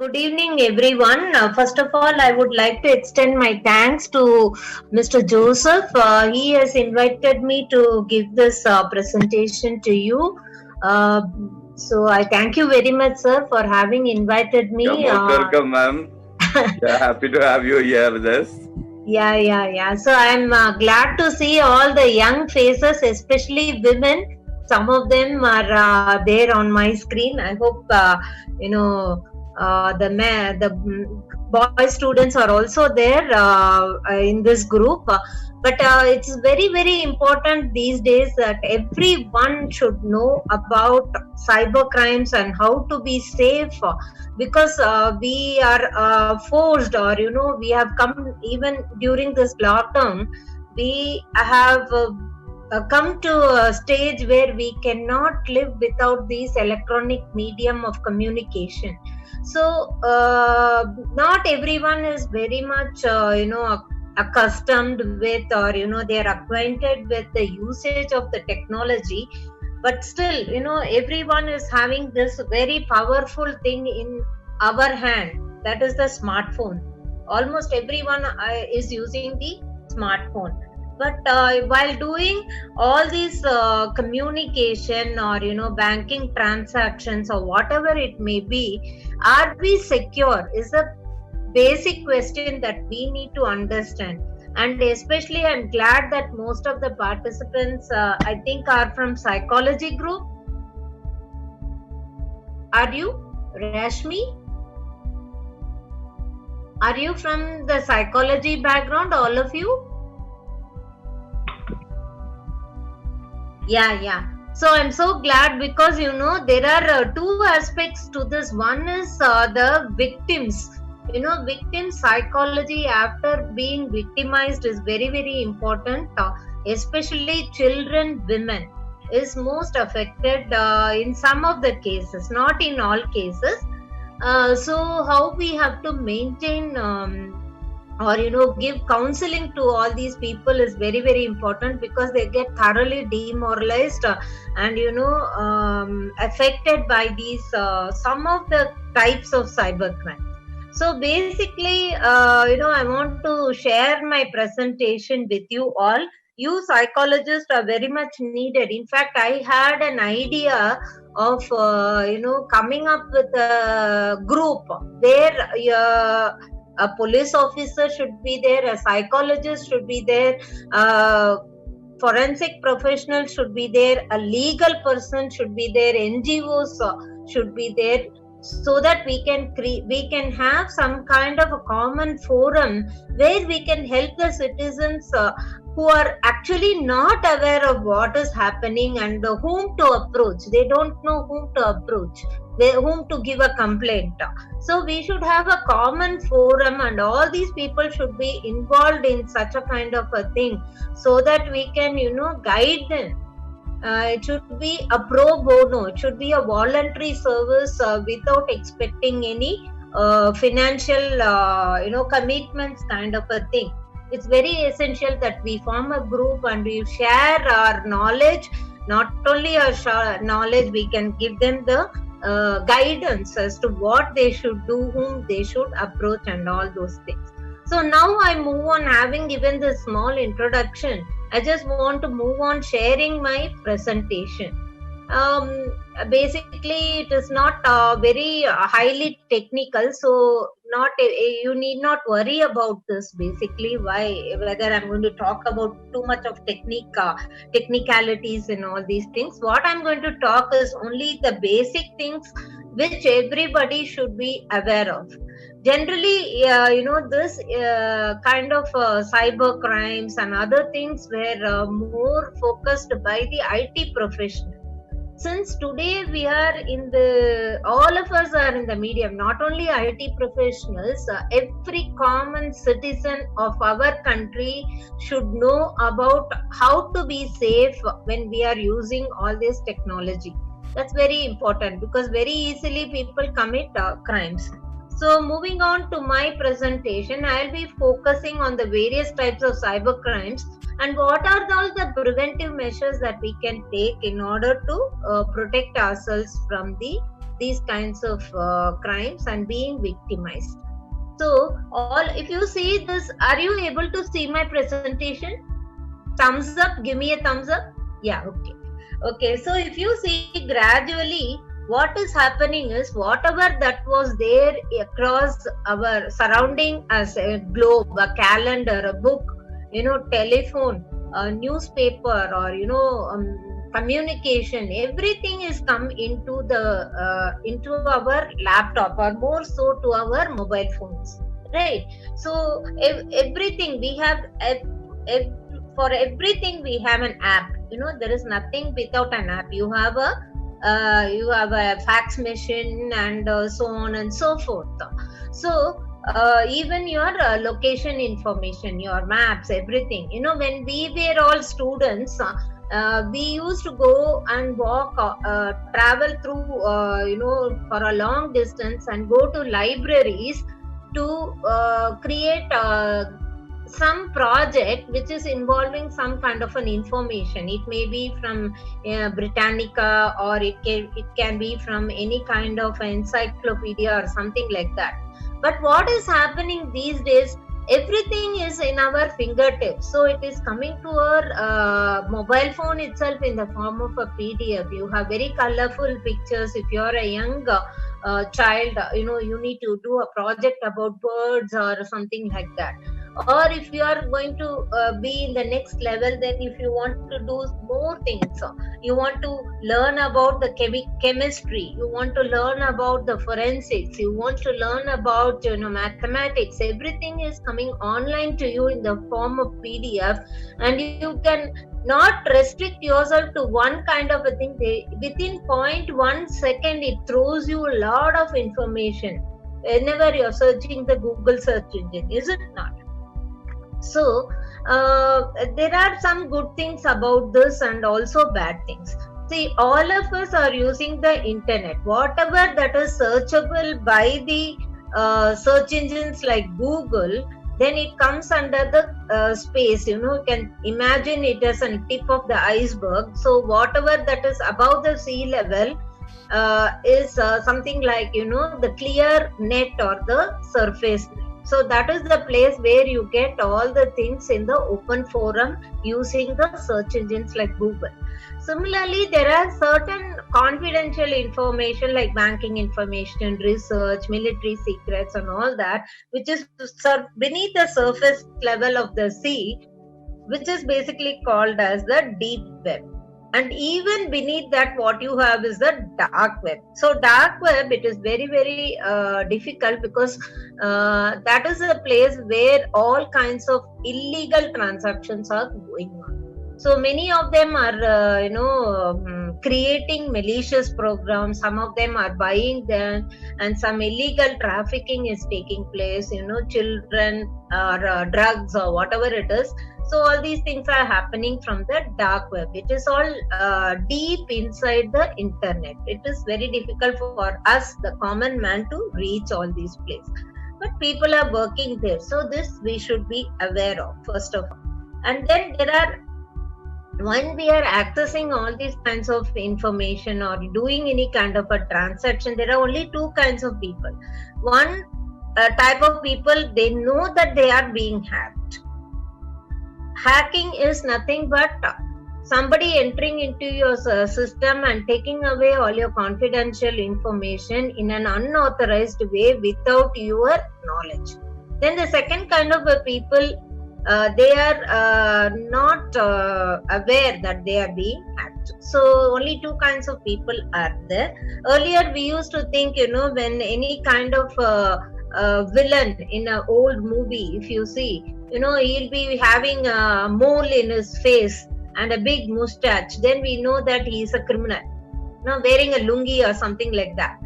Good evening, everyone. First of all, I would like to extend my thanks to Mr. Joseph. He has invited me to give this presentation to you. Uh, so I thank you very much, sir, for having invited You're me. most welcome, ma'am. Yeah, happy to have you here with us. Yeah. So I'm glad to see all the young faces, especially women. Some of them are there on my screen. I hope you know the boy students are also there in this group. But it's very important these days that everyone should know about cyber crimes and how to be safe, because we are forced, or we have come even during this lockdown. We have come to a stage where we cannot live without this electronic medium of communication. So not everyone is very much accustomed with, or they're acquainted with the usage of the technology. But still, everyone is having this very powerful thing in our hand, that is the smartphone. Almost everyone is using the smartphone. But while doing all these communication, or banking transactions, or whatever it may be, are we secure is a basic question that we need to understand. And especially, I'm glad that most of the participants, I think, are from psychology group. Are you, Rashmi? Are you from the psychology background, all of you? Yeah. So I'm so glad, because there are two aspects to this. One is the victims. Victim psychology after being victimized is very important. Especially children, women is most affected in some of the cases, not in all cases. So how we have to maintain or give counseling to all these people is very important, because they get thoroughly demoralized and affected by these some of the types of cybercrime. So basically, I want to share my presentation with you all. You psychologists are very much needed. In fact, I had an idea of coming up with a group where a police officer should be there, a psychologist should be there, forensic professional should be there, a legal person should be there, NGOs should be there, so that we can have some kind of a common forum where we can help the citizens who are actually not aware of what is happening, and whom to approach. They don't know whom to approach, whom to give a complaint. So we should have a common forum, and all these people should be involved in such a kind of a thing, so that we can guide them. It should be a pro bono. It should be a voluntary service without expecting any financial commitments, kind of a thing. It's very essential that we form a group and we share our knowledge. Not only our knowledge, we can give them the guidance as to what they should do, whom they should approach, and all those things. So now I move on. Having given this small introduction, I just want to move on sharing my presentation. Basically, it is not very highly technical, so you need not worry about this. Basically, whether I'm going to talk about too much of technicalities and all these things. What I'm going to talk is only the basic things which everybody should be aware of. Generally, this kind of cyber crimes and other things were more focused by the IT professional. Since today we are all of us are in the medium, not only IT professionals, every common citizen of our country should know about how to be safe when we are using all this technology. That's very important, because very easily people commit crimes. So moving on to my presentation, I'll be focusing on the various types of cyber crimes and what are all the preventive measures that we can take in order to protect ourselves from these kinds of crimes and being victimized. So, if you see this, are you able to see my presentation? Thumbs up, give me a thumbs up. Yeah, okay. Okay, so if you see gradually, what is happening is whatever that was there across our surrounding as a globe, a calendar, a book, telephone, a newspaper, or communication, everything is come into into our laptop, or more so to our mobile phones, right? So everything we have, for everything we have an app. There is nothing without an app. You have a fax machine, and so on and so forth. So even your location information, your maps, everything. When we were all students, we used to go and walk, travel through, for a long distance, and go to libraries to create some project which is involving some kind of an information. It may be from Britannica, or it can be from any kind of encyclopedia or something like that. But what is happening these days, everything is in our fingertips. So it is coming to our mobile phone itself in the form of a PDF. You have very colorful pictures. If you are a young child, you need to do a project about birds or something like that. Or if you are going to be in the next level, then if you want to do more things, you want to learn about the chemistry, you want to learn about the forensics, you want to learn about mathematics, everything is coming online to you in the form of PDF, and you can not restrict yourself to one kind of a thing. Within 0.1 second, it throws you a lot of information whenever you're searching the Google search engine, is it not? So there are some good things about this and also bad things. See, all of us are using the internet. Whatever that is searchable by the search engines like Google, then it comes under the space. You can imagine it as a tip of the iceberg. So whatever that is above the sea level is something like, the clear net or the surface net. So that is the place where you get all the things in the open forum using the search engines like Google. Similarly, there are certain confidential information like banking information, research, military secrets and all that, which is beneath the surface level of the sea, which is basically called as the deep web. And even beneath that, what you have is the dark web. So dark web, it is very, very difficult, because that is a place where all kinds of illegal transactions are going on. So many of them are, creating malicious programs. Some of them are buying them, and some illegal trafficking is taking place, children or drugs or whatever it is. So all these things are happening from the dark web. It is all deep inside the internet. It is very difficult for us, the common man, to reach all these places. But people are working there. So this we should be aware of, first of all. And then when we are accessing all these kinds of information or doing any kind of a transaction, there are only two kinds of people. One type of people, they know that they are being hacked. Hacking is nothing but somebody entering into your system and taking away all your confidential information in an unauthorized way without your knowledge. Then the second kind of people, they are not aware that they are being hacked. So only two kinds of people are there. Earlier we used to think, when any kind of villain in an old movie, if you see, he'll be having a mole in his face and a big mustache, then we know that he is a criminal, wearing a lungi or something like that.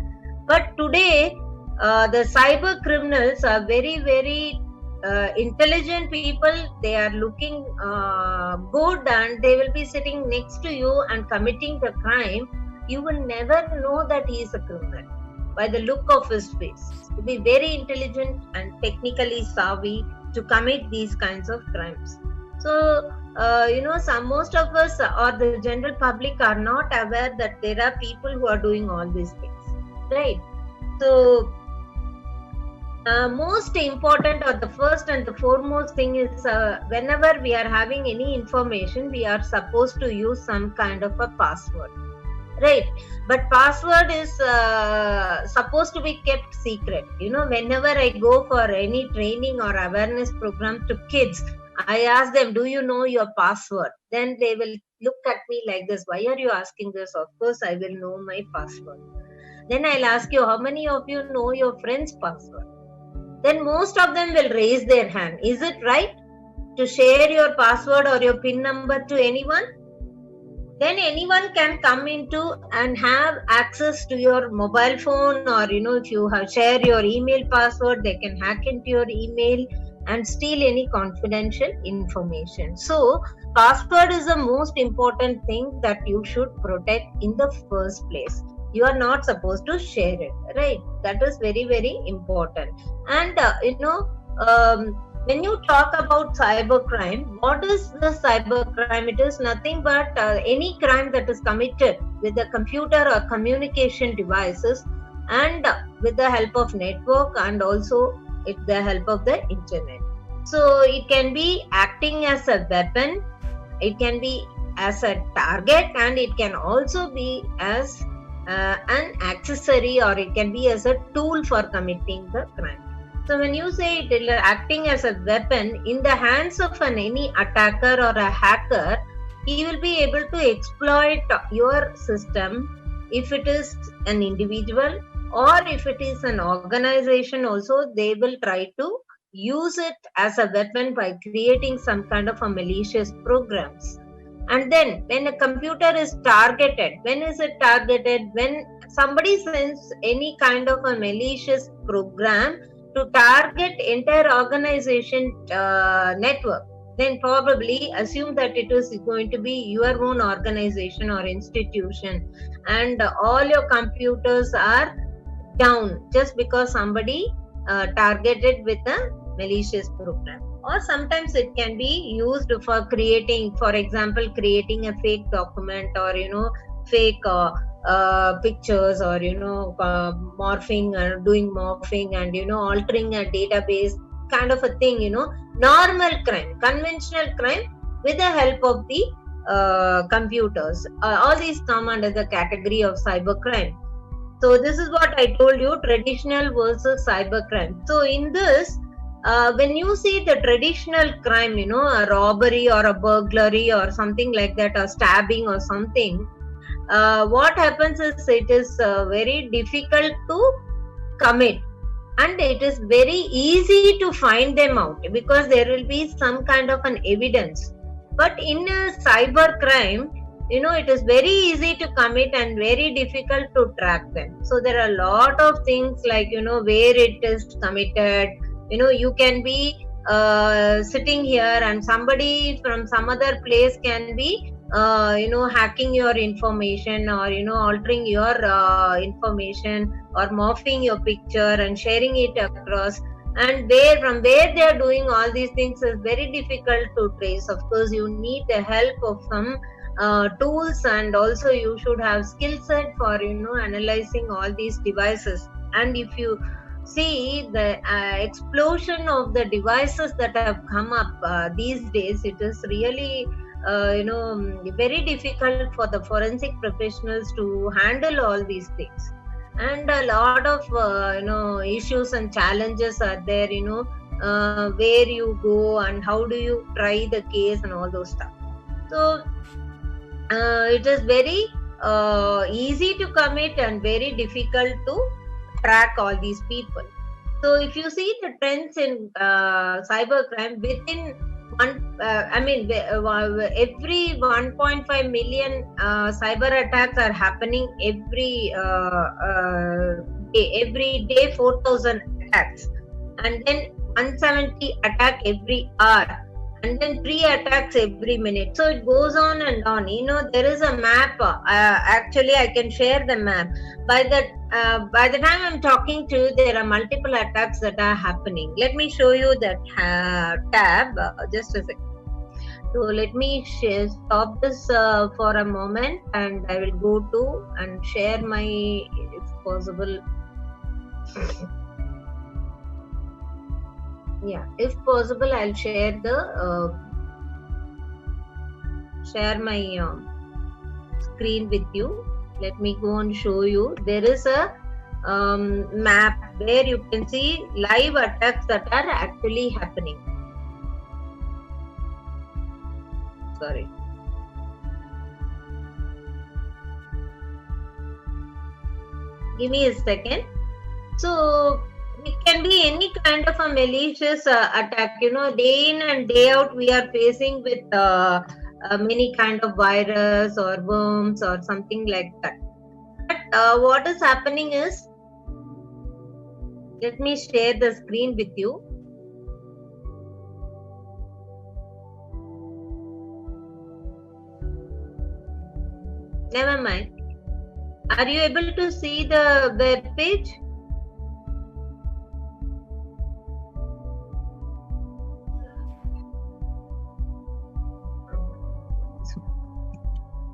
But today, the cyber criminals are very, very intelligent people. They are looking good, and they will be sitting next to you and committing the crime. You will never know that he is a criminal by the look of his face. To be very intelligent and technically savvy to commit these kinds of crimes. So, most of us or the general public are not aware that there are people who are doing all these things. right? So most important, or the first and the foremost thing is, whenever we are having any information, we are supposed to use some kind of a password, right? But password is supposed to be kept secret. Whenever I go for any training or awareness program to kids, I ask them, do you know your password? Then they will look at me like this, why are you asking this? Of course I will know my password. Then I'll ask you, how many of you know your friend's password? Then most of them will raise their hand. Is it right to share your password or your PIN number to anyone? Then anyone can come into and have access to your mobile phone, or if you have share your email password, they can hack into your email and steal any confidential information. So password is the most important thing that you should protect in the first place. You are not supposed to share it, right? That is very, very important. And when you talk about cybercrime, what is the cybercrime? It is nothing but any crime that is committed with a computer or communication devices, and with the help of network, and also with the help of the internet. So it can be acting as a weapon, it can be as a target, and it can also be as an accessory, or it can be as a tool for committing the crime. So when you say it is acting as a weapon in the hands of any attacker or a hacker, he will be able to exploit your system. If it is an individual or if it is an organization also, they will try to use it as a weapon by creating some kind of a malicious programs. And then when a computer is targeted, when is it targeted? When somebody sends any kind of a malicious program to target entire organization network, then probably assume that it is going to be your own organization or institution, and all your computers are down just because somebody targeted with a malicious program. Or sometimes it can be used for creating, for example, creating a fake document, or fake pictures, or morphing or doing morphing, and altering a database kind of a thing. Normal crime, conventional crime with the help of the computers. All these come under the category of cybercrime. So this is what I told you, traditional versus cybercrime. So in this, when you see the traditional crime, a robbery or a burglary or something like that, or stabbing or something, what happens is it is very difficult to commit, and it is very easy to find them out because there will be some kind of an evidence. But in a cyber crime, it is very easy to commit and very difficult to track them. So there are a lot of things like, where it is committed. You can be sitting here and somebody from some other place can be hacking your information, or altering your information, or morphing your picture and sharing it across. And from where they are doing all these things is very difficult to trace. Of course, you need the help of some tools, and also you should have skill set for analyzing all these devices. And if you see the explosion of the devices that have come up these days, it is really very difficult for the forensic professionals to handle all these things. And a lot of issues and challenges are there, where you go and how do you try the case and all those stuff. So it is very easy to commit and very difficult to track all these people. So if you see the trends in cybercrime, within every 1.5 million cyber attacks are happening every day 4,000 attacks, and then 170 attack every hour, and then 3 attacks every minute. So it goes on and on. There is a map. Actually, I can share the map. By the time I'm talking to you, there are multiple attacks that are happening. Let me show you that tab. Just a second. So let me stop this for a moment, and I will go to and share my possible. Yeah, if possible, I'll share my screen with you. Let me go and show you. There is a map where you can see live attacks that are actually happening. Sorry. Give me a second. So it can be any kind of a malicious attack. Day in and day out we are facing with many kind of virus or worms or something like that. But what is happening is, let me share the screen with you. Never mind. Are you able to see the web page?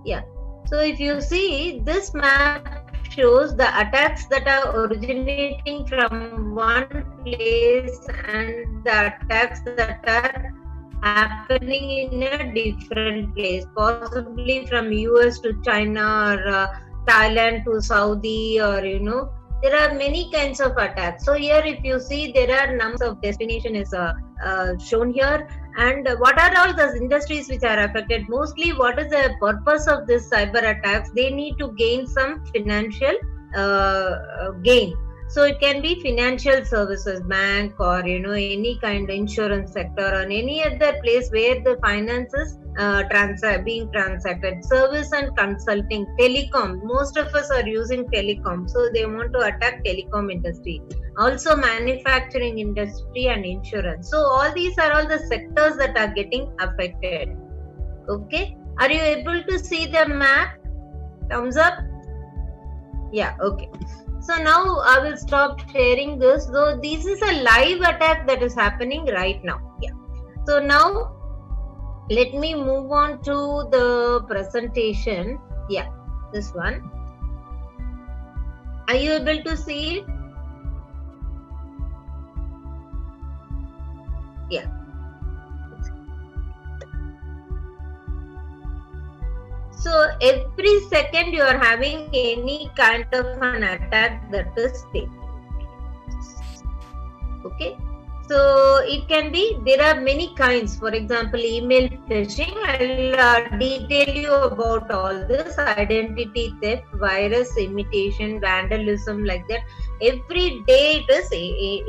Yeah. So if you see, this map shows the attacks that are originating from one place and the attacks that are happening in a different place, possibly from US to China or Thailand to Saudi, or there are many kinds of attacks. So here if you see, there are numbers of destination is shown here, and what are all the industries which are affected. Mostly what is the purpose of this cyber attacks? They need to gain some financial gain. So it can be financial services, bank, or any kind of insurance sector, or any other place where the finances being transacted. Service and consulting, telecom. Most of us are using telecom, so they want to attack telecom industry. Also manufacturing industry and insurance. So all these are all the sectors that are getting affected. Okay, are you able to see the map? Thumbs up. Yeah, okay. So now I will stop sharing this. So this is a live attack that is happening right now. Yeah. So now let me move on to the presentation. Yeah, this one. Are you able to see it? Yeah. So every second you are having any kind of an attack that is taking. Okay. So it can be, there are many kinds. For example, email phishing. I'll detail you about all this. Identity theft, virus imitation, vandalism, like that. Every day it is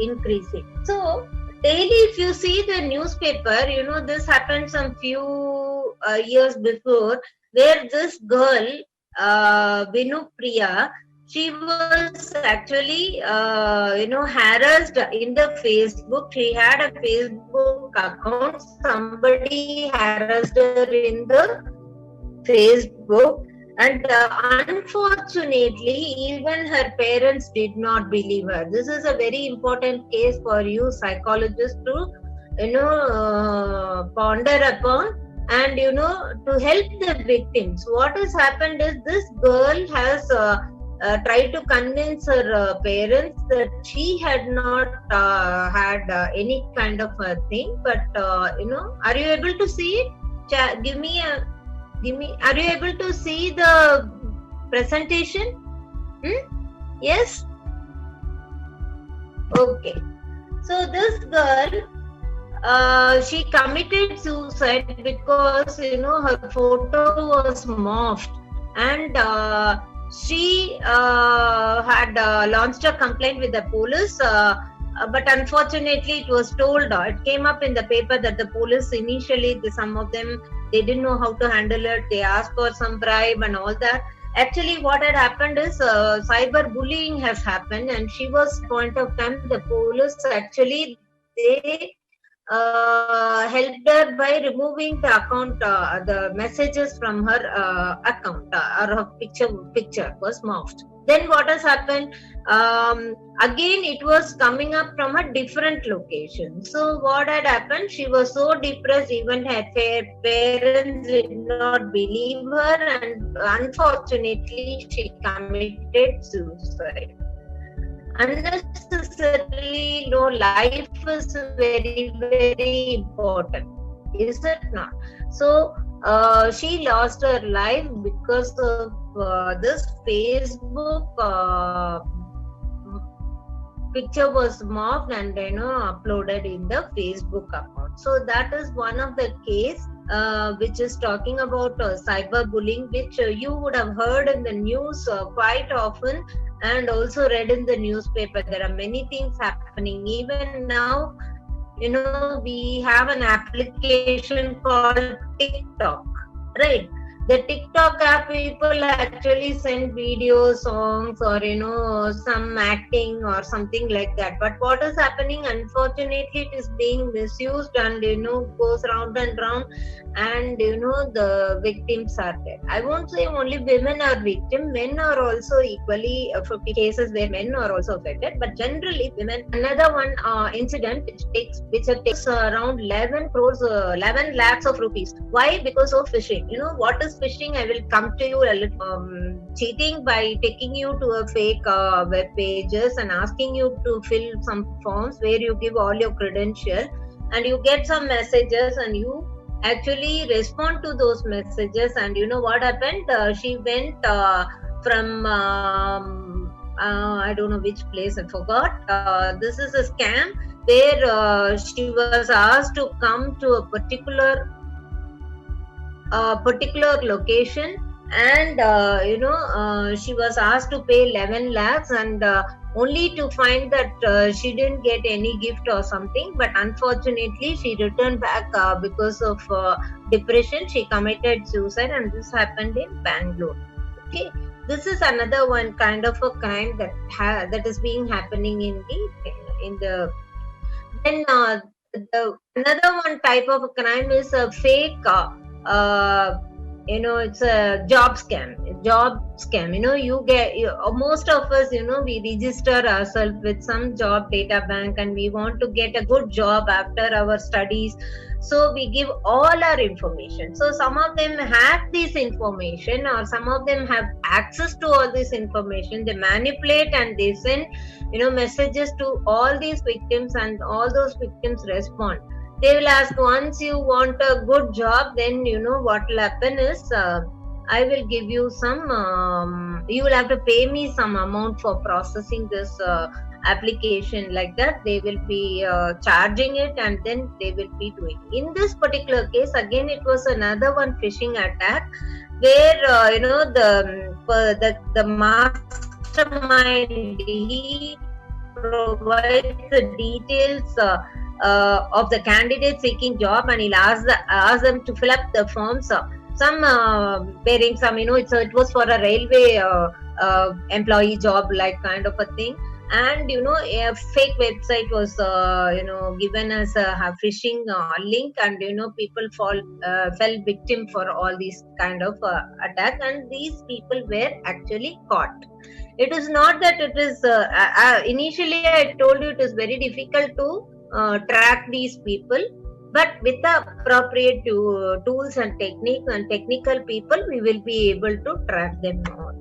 increasing. So daily, if you see the newspaper, this happened some few years before, where this girl, Vinu Priya, she was actually, harassed in the Facebook. She had a Facebook account. Somebody harassed her in the Facebook. And unfortunately, even her parents did not believe her. This is a very important case for you psychologists to, ponder upon and, to help the victims. What has happened is, this girl has tried to convince her parents that she had not had any kind of a thing. But, are you able to see it? Are you able to see the presentation? Yes? Okay. So this girl, she committed suicide because, her photo was morphed, and she had launched a complaint with the police. But unfortunately, it was told, it came up in the paper that the police initially, some of them, they didn't know how to handle it. They asked for some bribe and all that. Actually, what had happened is cyber bullying has happened, and she was point of time, the police actually, they helped her by removing the account, the messages from her account, or her picture was morphed. Then what has happened? Again, it was coming up from a different location. So what had happened? She was so depressed, even her parents did not believe her, and unfortunately, she committed suicide. Unnecessarily, no, life is very important, is it not? So she lost her life because of this Facebook picture was morphed and uploaded in the Facebook account. So that is one of the case which is talking about cyberbullying, which you would have heard in the news quite often, and also read in the newspaper. There are many things happening. Even now, we have an application called TikTok, right? The TikTok app, people actually send videos, songs, or some acting or something like that. But what is happening? Unfortunately, it is being misused and goes round and round, and the victims are there. I won't say only women are victims; men are also equally 50 cases where men are also affected. But generally, women. Another one incident which takes around 11 crores, 11 lakhs of rupees. Why? Because of phishing. What is phishing? I will come to you a little. Cheating by taking you to a fake web pages and asking you to fill some forms where you give all your credentials, and you get some messages and you actually respond to those messages. And what happened? She went from I don't know which place, I forgot. This is a scam where she was asked to come to a particular location, and she was asked to pay 11 lakhs, and only to find that she didn't get any gift or something. But unfortunately, she returned back because of depression. She committed suicide, and this happened in Bangalore. Okay, this is another one kind of a crime that is being happening in the. Then another one type of a crime is a fake. It's a job scam. Most of us, we register ourselves with some job data bank, and we want to get a good job after our studies. So we give all our information. So some of them have this information, or some of them have access to all this information. They manipulate and they send, messages to all these victims, and all those victims respond. They will ask, once you want a good job, then what will happen is I will give you some, you will have to pay me some amount for processing this application. Like that, they will be charging it, and then they will be doing. In this particular case, again, it was another one phishing attack where the mastermind, he provides the details of the candidate seeking job, and he'll ask them to fill up the forms. Some bearing some, it was for a railway employee job, like kind of a thing. And a fake website was given as a phishing link, and people fell victim for all these kind of attack, and these people were actually caught. It is not that it is initially I told you it is very difficult to track these people, but with the appropriate tools and techniques and technical people, we will be able to track them all.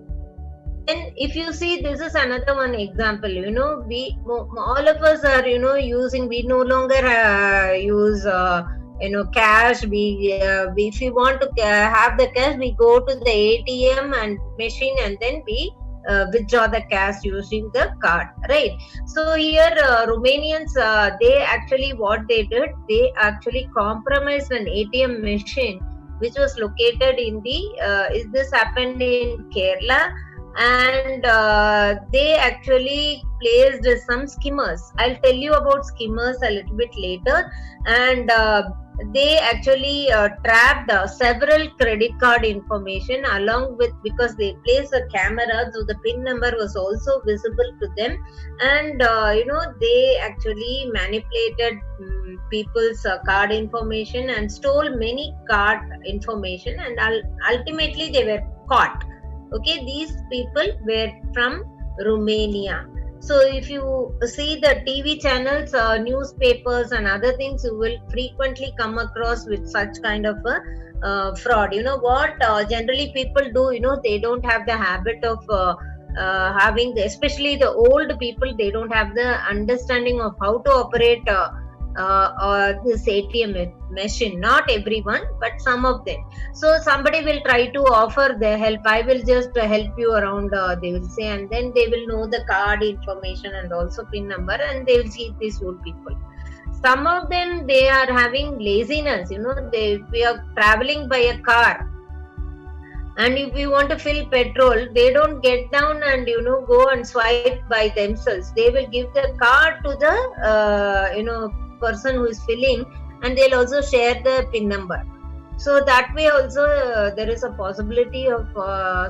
And if you see, this is another one example. We all of us are using. We no longer use cash. If we want to have the cash, we go to the ATM and machine, and then we withdraw the cash using the card, right? So here Romanians, they actually, what they did, they actually compromised an ATM machine which was located in this happened in Kerala, and they actually placed some skimmers. I'll tell you about skimmers a little bit later. And they actually trapped several credit card information along with, because they placed a camera, so the PIN number was also visible to them. And they actually manipulated people's card information and stole many card information, and ultimately they were caught. Okay, these people were from Romania. So if you see the TV channels, newspapers and other things, you will frequently come across with such kind of a fraud. You know what generally people do, they don't have the habit of having, especially the old people, they don't have the understanding of how to operate this ATM machine. Not everyone, but some of them. So somebody will try to offer their help. I will just help you around, they will say, and then they will know the card information and also PIN number, and they will see these old people. Some of them, they are having laziness. We are traveling by a car, and if we want to fill petrol, they don't get down and go and swipe by themselves. They will give the card to the person who is filling, and they'll also share the PIN number. So that way also there is a possibility of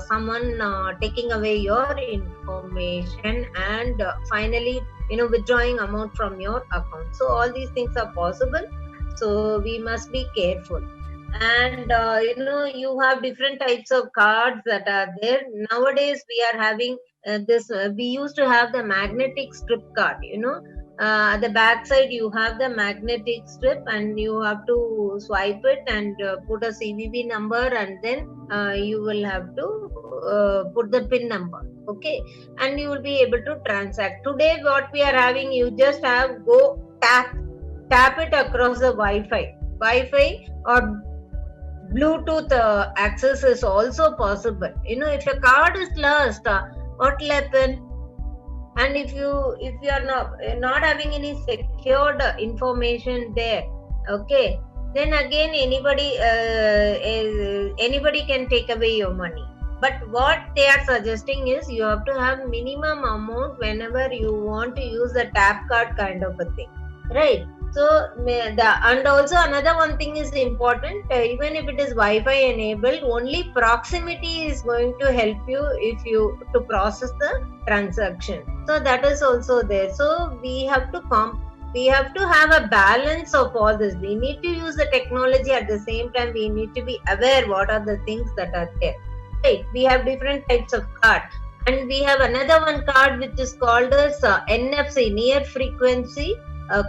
someone taking away your information and finally withdrawing amount from your account. So all these things are possible, so we must be careful. And you have different types of cards that are there nowadays. We are having this we used to have the magnetic strip card. At the back side you have the magnetic strip, and you have to swipe it and put a CVV number, and then you will have to put the PIN number. Okay, and you will be able to transact. Today what we are having, you just have go tap it across the Wi-Fi or Bluetooth access is also possible. If your card is lost, what will happen? And if you are not having any secured information there, okay, then again anybody can take away your money. But what they are suggesting is you have to have minimum amount whenever you want to use the tap card kind of a thing, right? So and also another one thing is important, even if it is Wi-Fi enabled, only proximity is going to help you to process the transaction. So that is also there. So we have to have a balance of all this. We need to use the technology, at the same time we need to be aware what are the things that are there. Right? We have different types of card, and we have another one card which is called as NFC, near frequency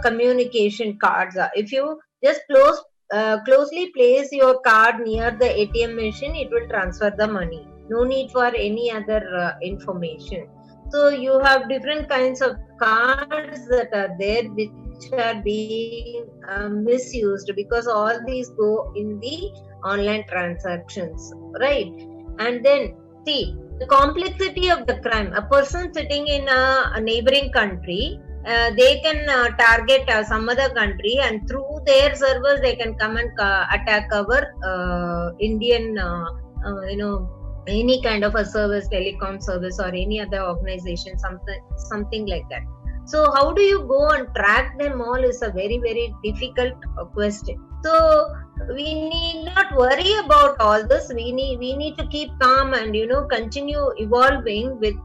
communication cards. If you just closely place your card near the ATM machine, it will transfer the money. No need for any other information. So you have different kinds of cards that are there which are being misused, because all these go in the online transactions, right? And then see the complexity of the crime. A person sitting in a neighboring country, they can target some other country, and through their servers they can come and attack our Indian any kind of a service, telecom service or any other organization, something like that. So how do you go and track them all is a very, very difficult question. So we need not worry about all this. We need to keep calm and continue evolving with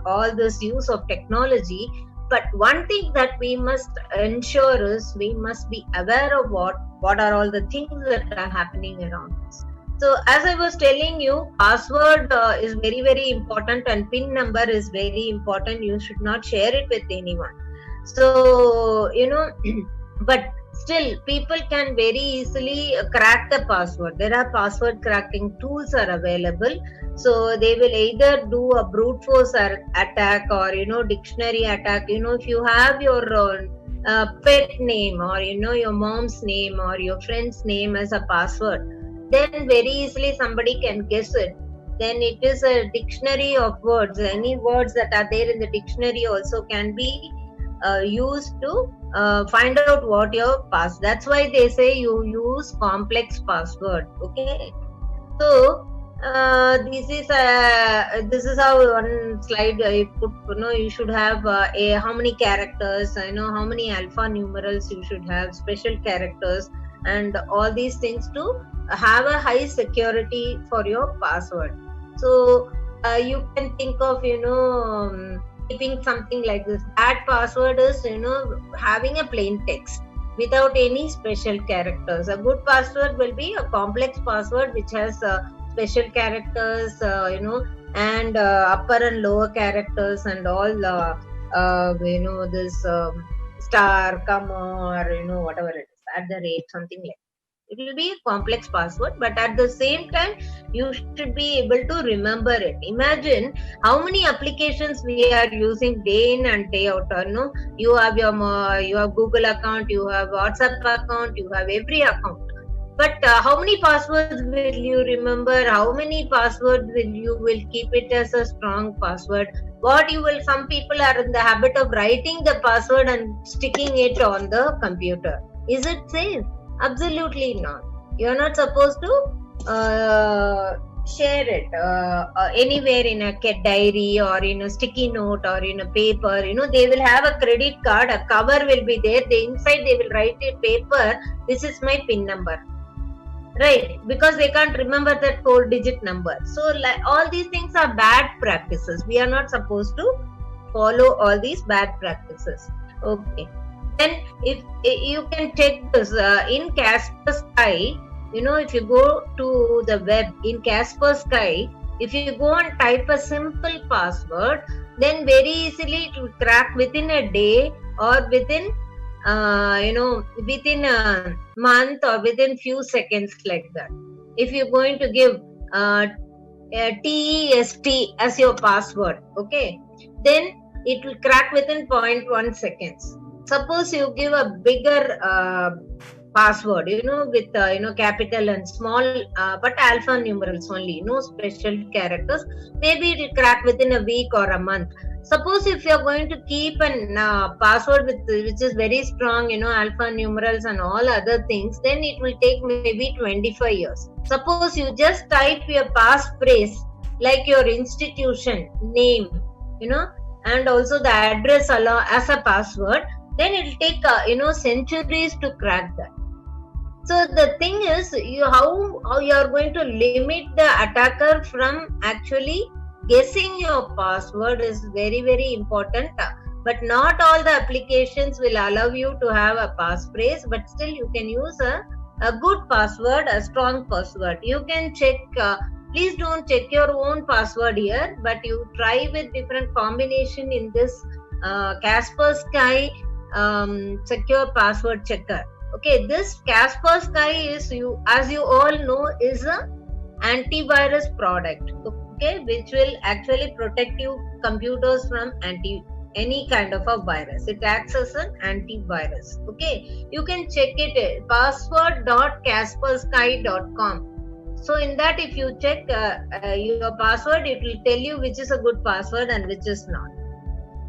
all this use of technology. But one thing that we must ensure is we must be aware of what are all the things that are happening around us. So as I was telling you, password is very, very important, and PIN number is very important. You should not share it with anyone. So, but still people can very easily crack the password. There are password cracking tools are available. So they will either do a brute force attack or dictionary attack. If you have your pet name or your mom's name or your friend's name as a password, then very easily somebody can guess it. Then it is a dictionary of words. Any words that are there in the dictionary also can be used to find out what your password. That's why they say you use complex password. Okay, so this is how one slide I put. You should have how many characters, how many alpha numerals you should have, special characters, and all these things to have a high security for your password. So you can think of keeping something like this. That password is having a plain text. without any special characters. A good password will be a complex password which has special characters, and upper and lower characters and all, this star, comma, or whatever it is, at the rate, something like that. It will be a complex password, but at the same time, you should be able to remember it. Imagine how many applications we are using day in and day out. You have you have Google account, you have WhatsApp account, you have every account. But how many passwords will you remember? How many passwords will keep it as a strong password? Some people are in the habit of writing the password and sticking it on the computer. Is it safe? Absolutely not. You're not supposed to share it anywhere in a diary or in a sticky note or in a paper. They will have a credit card, a cover will be there. Inside they will write a paper, this is my PIN number. Right, because they can't remember that 4-digit number. So all these things are bad practices. We are not supposed to follow all these bad practices. Okay. Then if you can check this in Kaspersky, if you go to the web in Kaspersky, if you go and type a simple password, then very easily it will crack within a day or within within a month or within few seconds, like that. If you're going to give TEST as your password, okay, then it will crack within 0.1 seconds. Suppose you give a bigger password, with capital and small, but alpha numerals only, no special characters, maybe it will crack within a week or a month. Suppose if you're going to keep a password which is very strong, alpha numerals and all other things, then it will take maybe 25 years. Suppose you just type your passphrase, like your institution name, and also the address as a password, then it will take centuries to crack that. So the thing is, how you are going to limit the attacker from actually guessing your password is very, very important. But not all the applications will allow you to have a passphrase, but still you can use a good password, a strong password. You can check, please don't check your own password here, but you try with different combination in this Kaspersky secure password checker. Okay, this Kaspersky is, as you all know, is a antivirus product. Okay, which will actually protect your computers from any kind of a virus. It acts as an antivirus. Okay, you can check it, password.kaspersky.com. So in that, if you check your password, it will tell you which is a good password and which is not.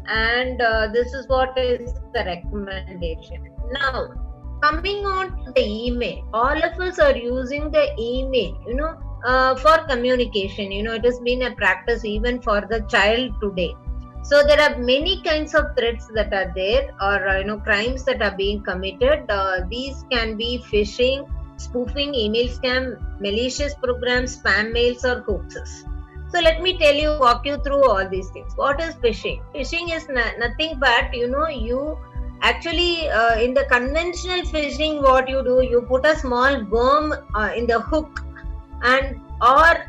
And this is what is the recommendation. Now, coming on to the email, all of us are using the email, for communication. It has been a practice even for the child today. So there are many kinds of threats that are there, or crimes that are being committed. These can be phishing, spoofing, email scam, malicious programs, spam mails, or hoaxes. So let me walk you through all these things. What is phishing? Phishing is nothing but, you actually, in the conventional phishing, what you do, you put a small worm in the hook and at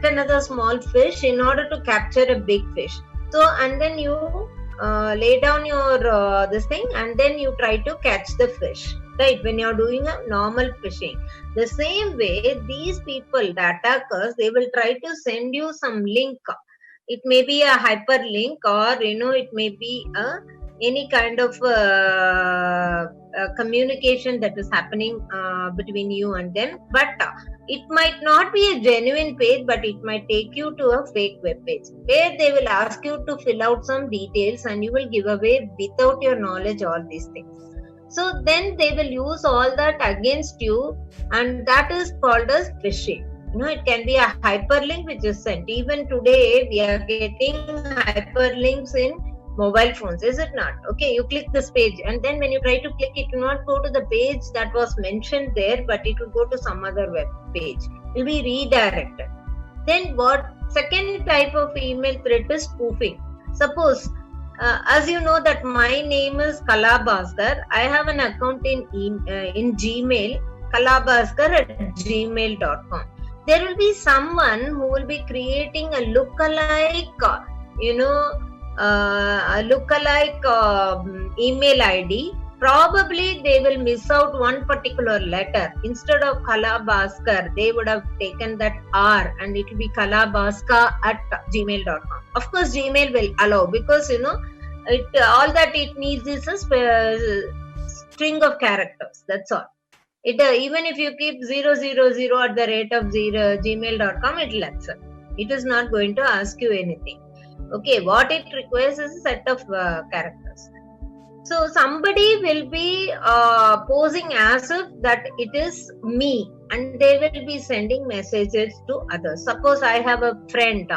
another small fish in order to capture a big fish. So, and then you lay down your this thing, and then you try to catch the fish, right? When you're doing a normal fishing, the same way these people, the attackers, they will try to send you some link. It may be a hyperlink, or it may be any kind of communication that is happening between you and them. But it might not be a genuine page, but it might take you to a fake web page where they will ask you to fill out some details, and you will give away without your knowledge all these things. So then they will use all that against you, and that is called as phishing. It can be a hyperlink which is sent. Even today we are getting hyperlinks in mobile phones, is it not? Okay, you click this page, and then when you try to click, it will not go to the page that was mentioned there, but it will go to some other web page. It will be redirected. Then what second type of email threat is spoofing. Suppose as you know that my name is Kala Bhaskar. I have an account in Gmail, kalabhaskar@gmail.com. There will be someone who will be creating a lookalike, a lookalike email ID. Probably they will miss out one particular letter. Instead of Kala Bhaskar, they would have taken that R and it will be kalabhaskar@gmail.com. Of course, Gmail will allow, because all that it needs is a string of characters. That's all. It even if you keep 000@gmail.com, it will accept. It is not going to ask you anything. Okay, what it requires is a set of characters. So somebody will be posing as if that it is me, and they will be sending messages to others. Suppose I have a friend,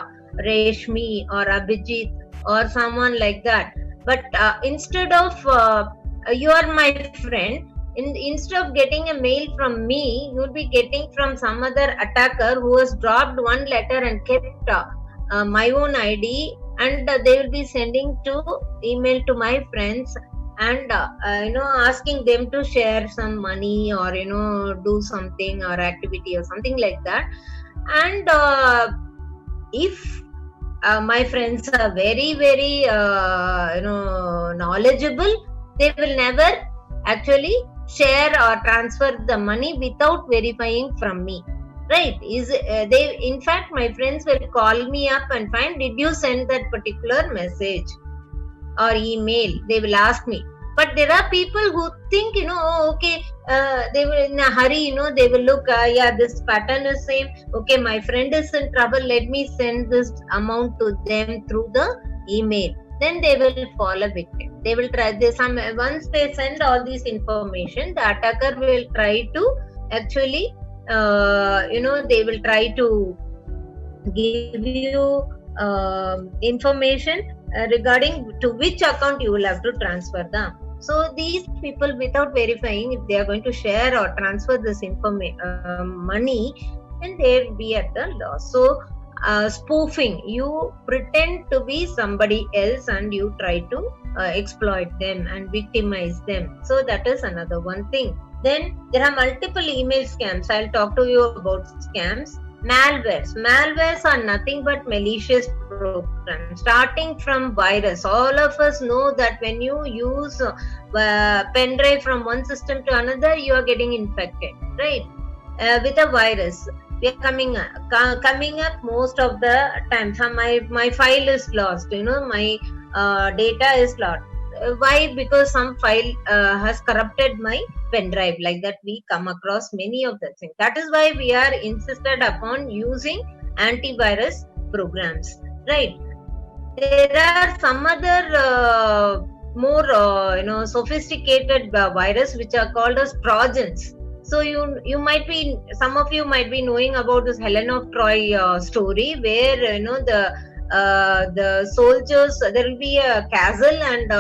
Reshmi or Abhijit or someone like that. But instead of you are my friend, instead of getting a mail from me, you will be getting from some other attacker who has dropped one letter and kept my own ID, and they will be sending email to my friends and asking them to share some money or do something or activity or something like that. And if my friends are very, very knowledgeable, they will never actually share or transfer the money without verifying from me, right? In fact, my friends will call me up and find, did you send that particular message or email? They will ask me. But there are people who think, they will in a hurry, they will look, this pattern is same. Okay, my friend is in trouble. Let me send this amount to them through the email. Then they will fall a victim. They will try this. Once they send all this information, the attacker will try to actually, they will try to give you information regarding to which account you will have to transfer them. So these people, without verifying if they are going to share or transfer this money, then they will be at the loss. So spoofing, you pretend to be somebody else and you try to exploit them and victimize them. So that is another one thing. Then there are multiple email scams. I'll talk to you about scams. Malwares are nothing but malicious programs, starting from virus. All of us know that when you use pen drive from one system to another, you are getting infected, right? With a virus, we are coming up most of the time. My file is lost, my data is lost. Why? Because some file has corrupted my pen drive. Like that, we come across many of the things. That is why we are insisted upon using antivirus programs, right? There are some other more sophisticated virus which are called as Trojans. So you might be, some of you might be knowing about this Helen of Troy story, where the soldiers, there will be a castle, and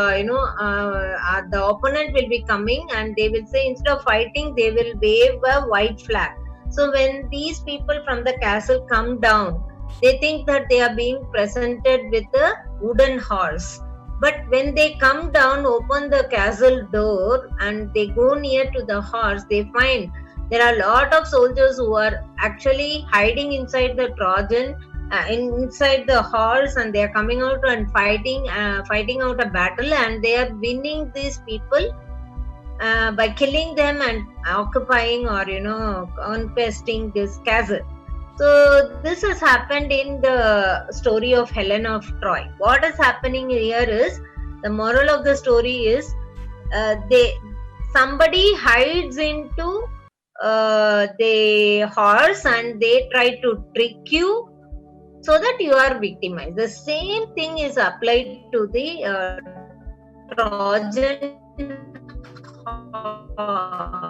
the opponent will be coming, and they will say, instead of fighting, they will wave a white flag. So when these people from the castle come down, they think that they are being presented with a wooden horse. But when they come down, open the castle door, and they go near to the horse, they find there are a lot of soldiers who are actually hiding inside the Trojan, inside the horse, and they are coming out and fighting out a battle, and they are winning these people by killing them and occupying or conquesting this castle. So this has happened in the story of Helen of Troy. What is happening here is, the moral of the story is, somebody hides into the horse and they try to trick you so that you are victimized. The same thing is applied to the Trojan horse.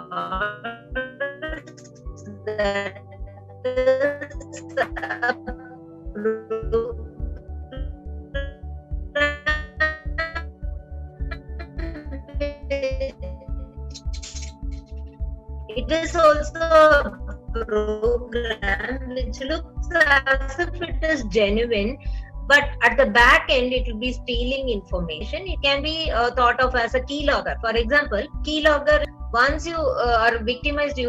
It is also a program which looks as if it is genuine, but at the back end it will be stealing information. It can be thought of as a keylogger. For example, keylogger, once you are victimized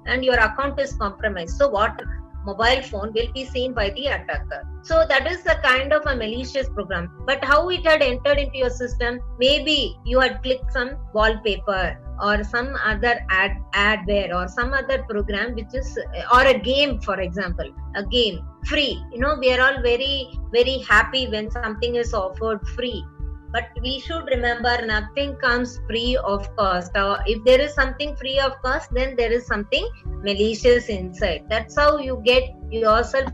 and your account is compromised, so what mobile phone will be seen by the attacker. So that is the kind of a malicious program. But how it had entered into your system, maybe you had clicked some wallpaper or some other adware or some other program which is, or a game, for example, a game free. We are all very, very happy when something is offered free. But we should remember, nothing comes free of cost. If there is something free of cost, then there is something malicious inside. That's how you get yourself,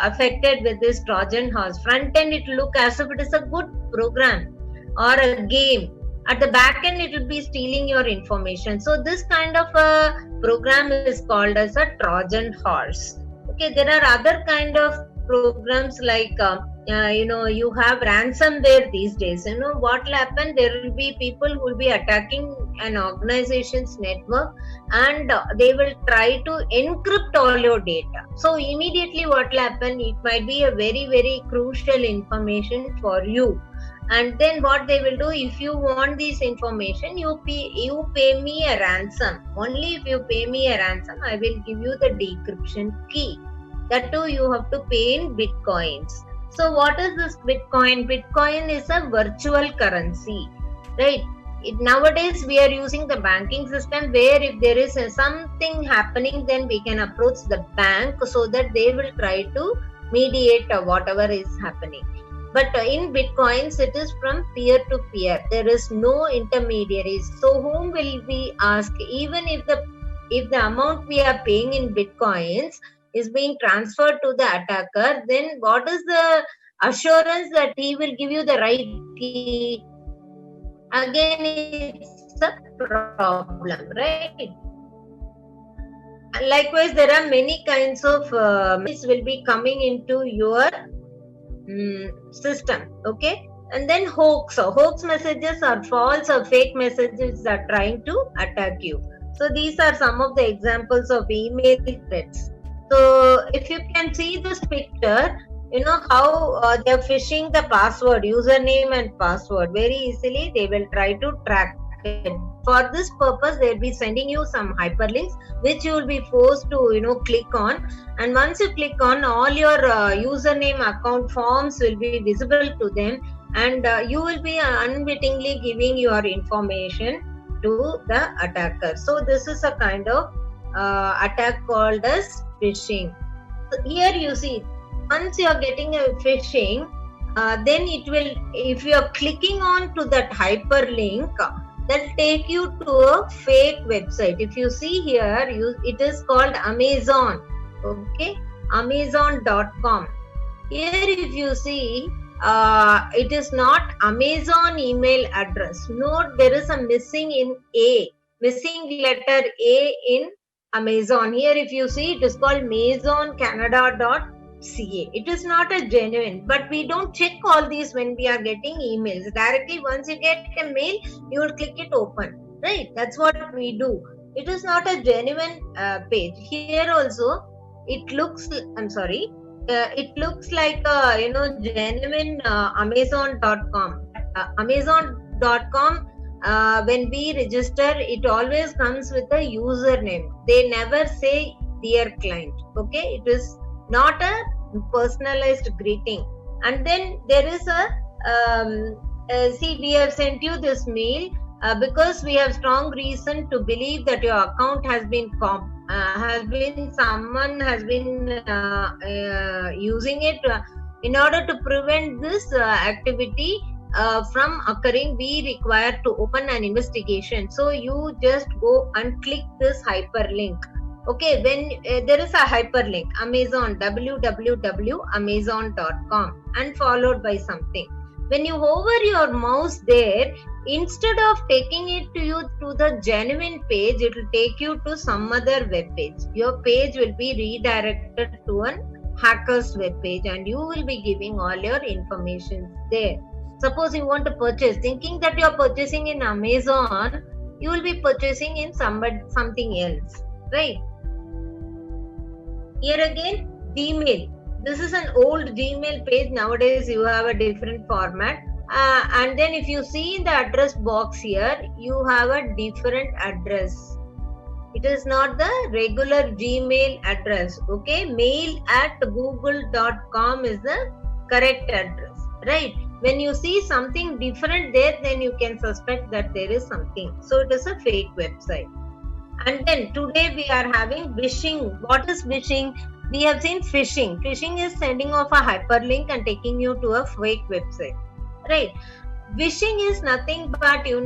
affected with this Trojan horse. Front end, it look as if it is a good program or a game. At the back end, it will be stealing your information. So this kind of a program is called as a Trojan horse. Okay, there are other kind of programs like you have ransomware these days. What will happen, there will be people who will be attacking an organization's network and they will try to encrypt all your data. So immediately what will happen, it might be a very, very crucial information for you. And then what they will do, if you want this information, you pay me a ransom. Only if you pay me a ransom, I will give you the decryption key. That too you have to pay in bitcoins. So what is this Bitcoin? Bitcoin is a virtual currency, right? Nowadays we are using the banking system where if there is something happening, then we can approach the bank so that they will try to mediate whatever is happening. But in Bitcoins, it is from peer to peer. There is no intermediaries. So whom will we ask? Even if the amount we are paying in Bitcoins is being transferred to the attacker, then what is the assurance that he will give you the right key? Again, it's a problem, right? Likewise, there are many kinds of will be coming into your system, okay? And then hoax messages are false or fake messages that are trying to attack you. So these are some of the examples of email threats. So if you can see this picture, how they're phishing the password, username and password very easily. They will try to track it. For this purpose, they'll be sending you some hyperlinks which you will be forced to click on. And once you click on, all your username account forms will be visible to them, and you will be unwittingly giving your information to the attacker. So this is a kind of attack called as phishing. So here you see, once you are getting a phishing, then it will, if you are clicking on to that hyperlink, that take you to a fake website. If you see here, it is called Amazon, okay, Amazon.com. Here if you see, it is not Amazon email address. Note there is a missing letter A in Amazon. Here if you see, it is called MazonCanada.ca. It is not a genuine, but we don't check all these when we are getting emails. Directly once you get a mail, you will click it open, right? That's what we do. It is not a genuine page. Here also, it looks, it looks like a genuine Amazon.com. Amazon.com, when we register, it always comes with a username. They never say dear client, okay? It is not a personalized greeting. And then there is see, we have sent you this mail because we have strong reason to believe that your account has been someone has been using it. In order to prevent this activity from occurring, we require to open an investigation. So you just go and click this hyperlink. Okay, when there is a hyperlink, Amazon, www.amazon.com, and followed by something. When you hover your mouse there, instead of taking it to you to the genuine page, it will take you to some other web page. Your page will be redirected to a hacker's web page, and you will be giving all your information there. Suppose you want to purchase, thinking that you are purchasing in Amazon, you will be purchasing in something else, right? Here again, Gmail. this is an old Gmail page. Nowadays you have a different format. And then if you see in the address box here, you have a different address. It is not the regular Gmail address. Okay, mail@google.com is the correct address, right? When you see something different there, then you can suspect that there is something. So it is a fake website. And then today we are having phishing. What is phishing? We have seen phishing. Phishing is sending off a hyperlink and taking you to a fake website, right? Phishing is nothing but, you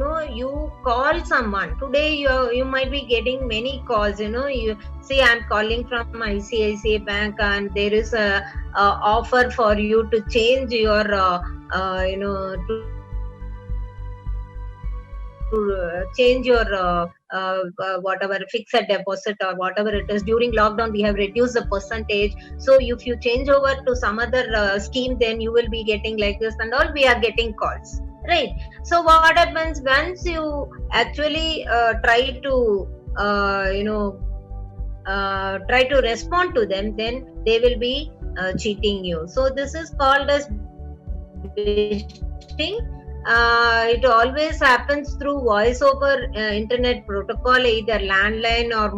call someone. Today you might be getting many calls. You see, I'm calling from ICICI Bank, and there is a offer for you to change your change your whatever fixed deposit or whatever it is. During lockdown we have reduced the percentage, so if you change over to some other scheme, then you will be getting like this and all. We are getting calls, right? So what happens once you actually try to try to respond to them, then they will be cheating you. So this is called as phishing. It always happens through voice over internet protocol, either landline or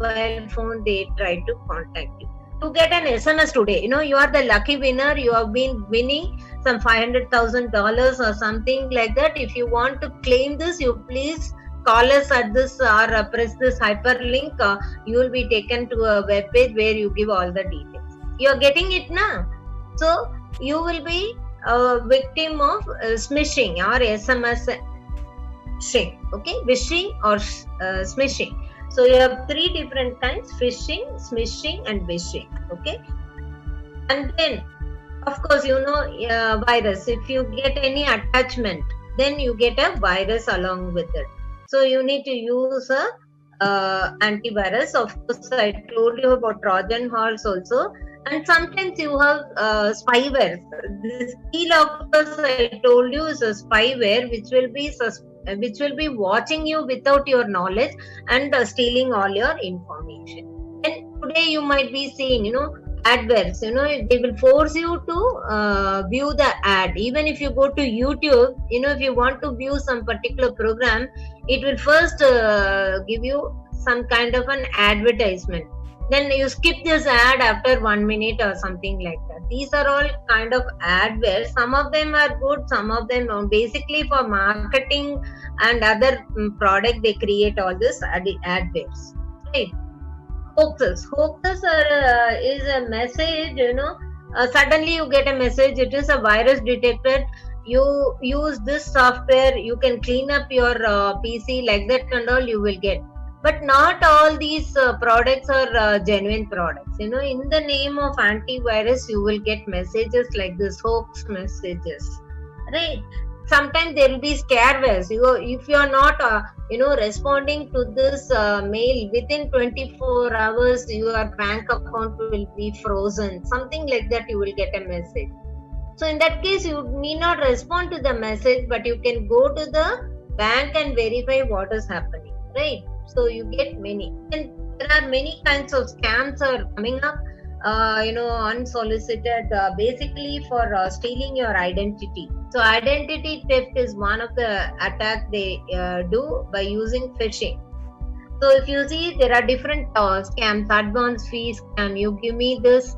mobile phone. They try to contact you. To get an SMS today, you are the lucky winner. You have been winning some $500,000 or something like that. If you want to claim this, you please call us at this or press this hyperlink. You will be taken to a web page where you give all the details. You are getting it now. So you will be a victim of smishing or SMS phishing. Okay, phishing or smishing. So you have three different kinds: phishing, smishing, and phishing. Okay, and then of course virus. If you get any attachment, then you get a virus along with it. So you need to use a antivirus. Of course, I told you about Trojan horse also. And sometimes you have spyware. This keylogger I told you is a spyware which will be watching you without your knowledge and stealing all your information. And today you might be seeing, adverts. They will force you to view the ad. Even if you go to YouTube, if you want to view some particular program, it will first give you some kind of an advertisement. Then you skip this ad after 1 minute or something like that. These are all kind of adverts. Some of them are good, some of them are basically for marketing and other product. They create all this adverts, right? Hoaxes is a message. Suddenly you get a message. It is a virus detected. You use this software. You can clean up your PC like that and all. You will get. But not all these products are genuine products. In the name of antivirus, you will get messages like this, hoax messages, right? Sometimes there will be scarewares. If you are not, responding to this mail within 24 hours, your bank account will be frozen. Something like that, you will get a message. So in that case, you need not respond to the message, but you can go to the bank and verify what is happening, right? So you get many, and there are many kinds of scams are coming up, unsolicited, basically for stealing your identity. So identity theft is one of the attacks they do by using phishing. So if you see, there are different scams. Advance fee scam. You give me this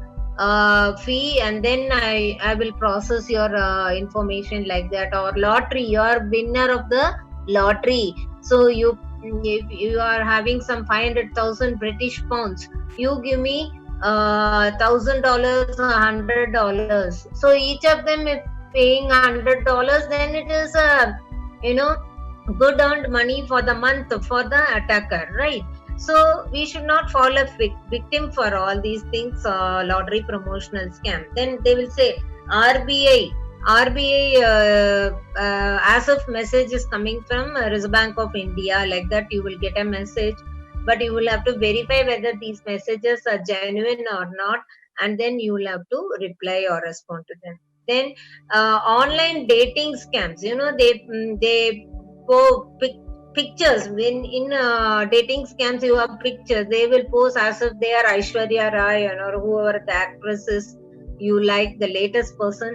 fee and then I will process your information like that. Or lottery, you are winner of the lottery. So if you are having some 500,000 British pounds, you give me $1,000 or $100. So each of them is paying $100. Then it is good earned money for the month for the attacker, right? So we should not fall a victim for all these things, lottery promotional scam. Then they will say RBI, as of message is coming from Reserve Bank of India, like that you will get a message, but you will have to verify whether these messages are genuine or not, and then you will have to reply or respond to them. Then online dating scams, they pictures. When in dating scams you have pictures, they will post as if they are Aishwarya Rai or whoever the actress is you like, the latest person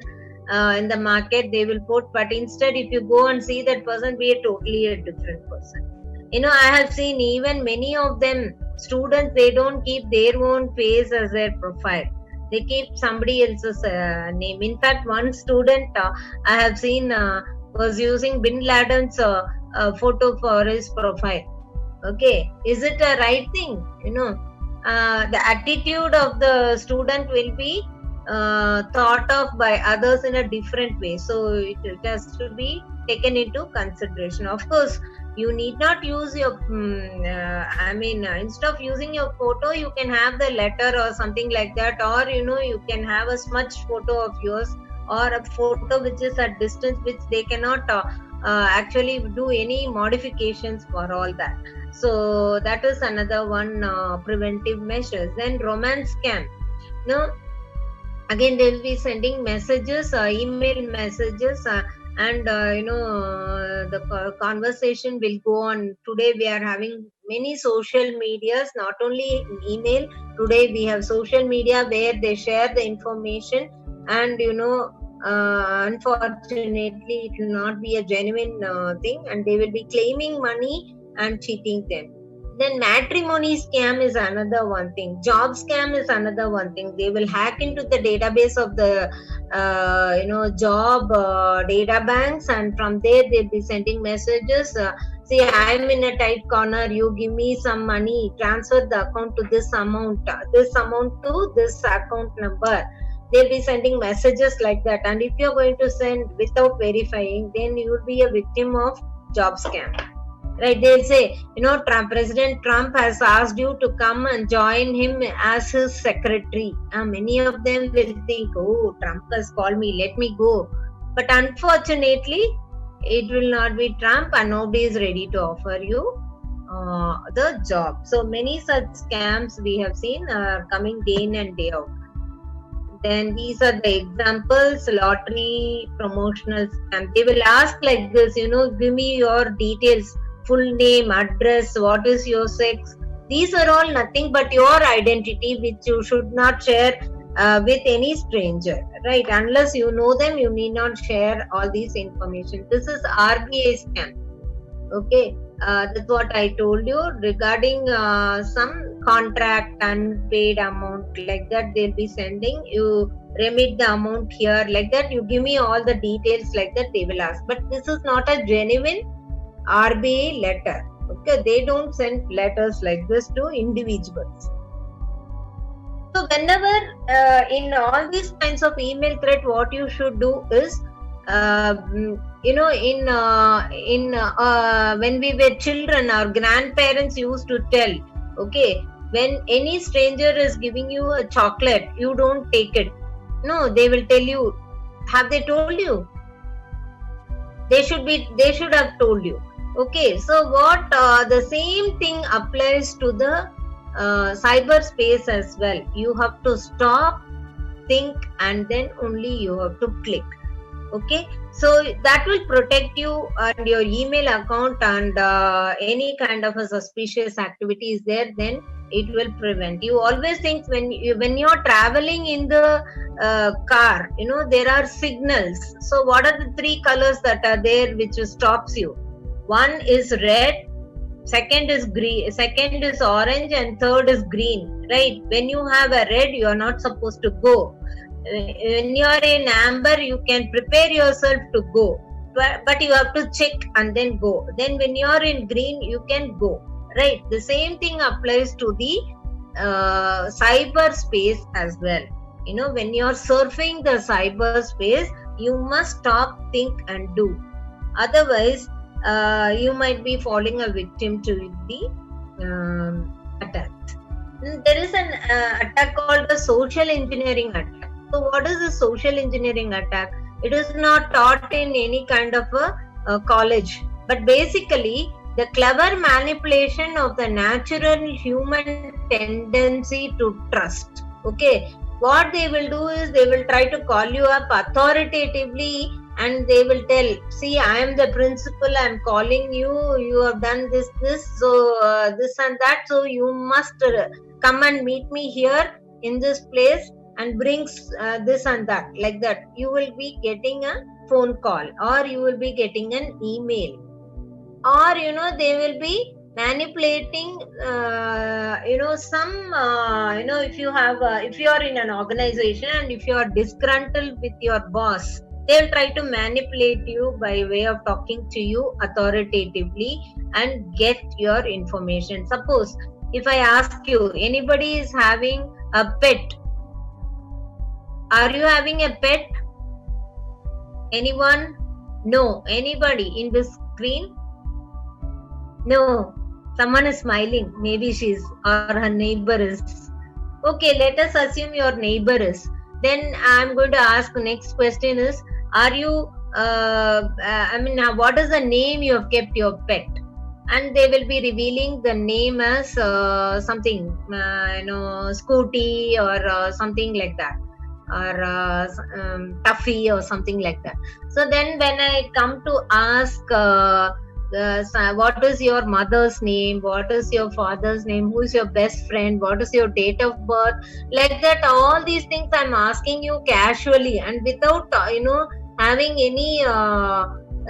in the market, they will put. But instead, if you go and see that person, be a totally a different person. I have seen even many of them students, they don't keep their own face as their profile, they keep somebody else's name. In fact, one student I have seen was using Bin Laden's photo for his profile. Okay, is it a right thing? The attitude of the student will be thought of by others in a different way, so it has to be taken into consideration. Of course, you need not use your instead of using your photo, you can have the letter or something like that, or you can have a smudged photo of yours, or a photo which is at distance, which they cannot actually do any modifications for all that. So that is another one preventive measures. Then romance scam. Again, they will be sending messages, email messages, and the conversation will go on. Today we are having many social medias, not only email. Today we have social media where they share the information, and unfortunately it will not be a genuine thing, and they will be claiming money and cheating them. Then matrimony scam is another one thing. Job scam is another one thing. They will hack into the database of the job data banks, and from there they'll be sending messages. See, I'm in a tight corner. You give me some money. Transfer the account to this amount to this account number. They'll be sending messages like that. And if you're going to send without verifying, then you will be a victim of job scam. Right, they'll say, President Trump has asked you to come and join him as his secretary. Many of them will think, oh, Trump has called me, let me go. But unfortunately, it will not be Trump, and nobody is ready to offer you the job. So many such scams we have seen are coming day in and day out. Then these are the examples. Lottery promotional scam. They will ask like this, give me your details, full name, address, what is your sex. These are all nothing but your identity, which you should not share with any stranger, right? Unless you know them, you need not share all these information. This is RBI scam. Okay, that's what I told you regarding some contract unpaid amount like that. They'll be sending you, remit the amount here like that. You give me all the details like that. They will ask, but this is not a genuine RBI letter. Okay, they don't send letters like this to individuals. So whenever in all these kinds of email threat, what you should do is when we were children, our grandparents used to tell, okay, when any stranger is giving you a chocolate, you don't take it. No, they will tell you. Have they told you? They should have told you. Okay, so what the same thing applies to the cyberspace as well. You have to stop, think, and then only you have to click. Okay, so that will protect you and your email account, and any kind of a suspicious activity is there, then it will prevent. You always think when you're traveling in the car, there are signals. So what are the three colors that are there which stops you? One is red, second is green, second is orange, and third is green, right? When you have a red, you are not supposed to go. When you are in amber, you can prepare yourself to go, but you have to check and then go. Then when you are in green, you can go, right? The same thing applies to the cyberspace as well. When you are surfing the cyberspace, you must stop, think, and do. Otherwise, you might be falling a victim to the attack. There is an attack called the social engineering attack. So what is the social engineering attack? It is not taught in any kind of a college, but basically the clever manipulation of the natural human tendency to trust. Okay, what they will do is they will try to call you up authoritatively and they will tell, see, I am the principal, I am calling you, you have done this, so this and that, so you must come and meet me here in this place and brings this and that, like that. You will be getting a phone call, or you will be getting an email, or they will be manipulating some if you have if you are in an organization and if you are disgruntled with your boss, they'll try to manipulate you by way of talking to you authoritatively and get your information. Suppose if I ask you, anybody is having a pet? Are you having a pet? Anyone? No. Anybody in this screen? No. Someone is smiling. Maybe she's, or her neighbor is. Okay, let us assume your neighbor is. Then I'm going to ask, the next question is, are you, what is the name you have kept your pet? And they will be revealing the name as something, Scooty or something like that, or Tuffy or something like that. So then when I come to ask, what is your mother's name, what is your father's name, who is your best friend, what is your date of birth, like that, all these things I'm asking you casually and without having any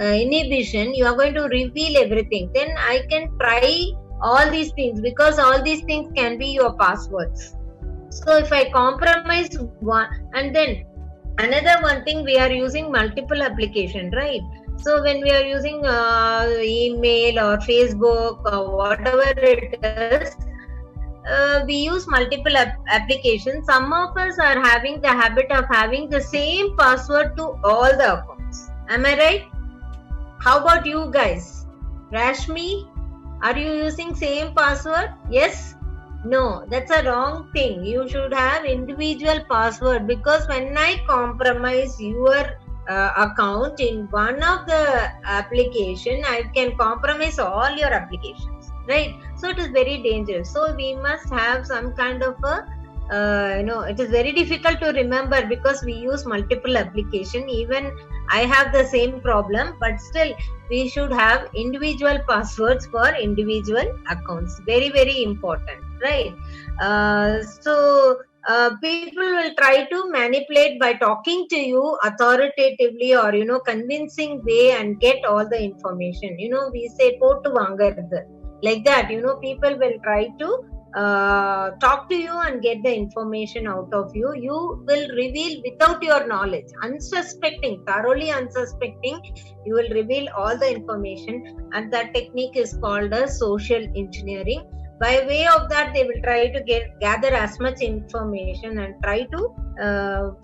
inhibition, you are going to reveal everything. Then I can try all these things, because all these things can be your passwords. So if I compromise one, and then another one thing, we are using multiple application, right? So when we are using email or Facebook or whatever it is, we use multiple applications. Some of us are having the habit of having the same password to all the accounts. Am I right? How about you guys? Rashmi, are you using same password? Yes? No, that's a wrong thing. You should have individual password, because when I compromise your account in one of the application, I can compromise all your applications, right? So it is very dangerous. So we must have some kind of a it is very difficult to remember, because we use multiple application. Even I have the same problem, but still we should have individual passwords for individual accounts. Very, very important, right? People will try to manipulate by talking to you authoritatively or convincing way and get all the information. We say pottu vaangarudhu, like that. People will try to talk to you and get the information out of you. You will reveal without your knowledge, unsuspecting, thoroughly unsuspecting, you will reveal all the information, and that technique is called as social engineering. By way of that, they will try to gather as much information and try to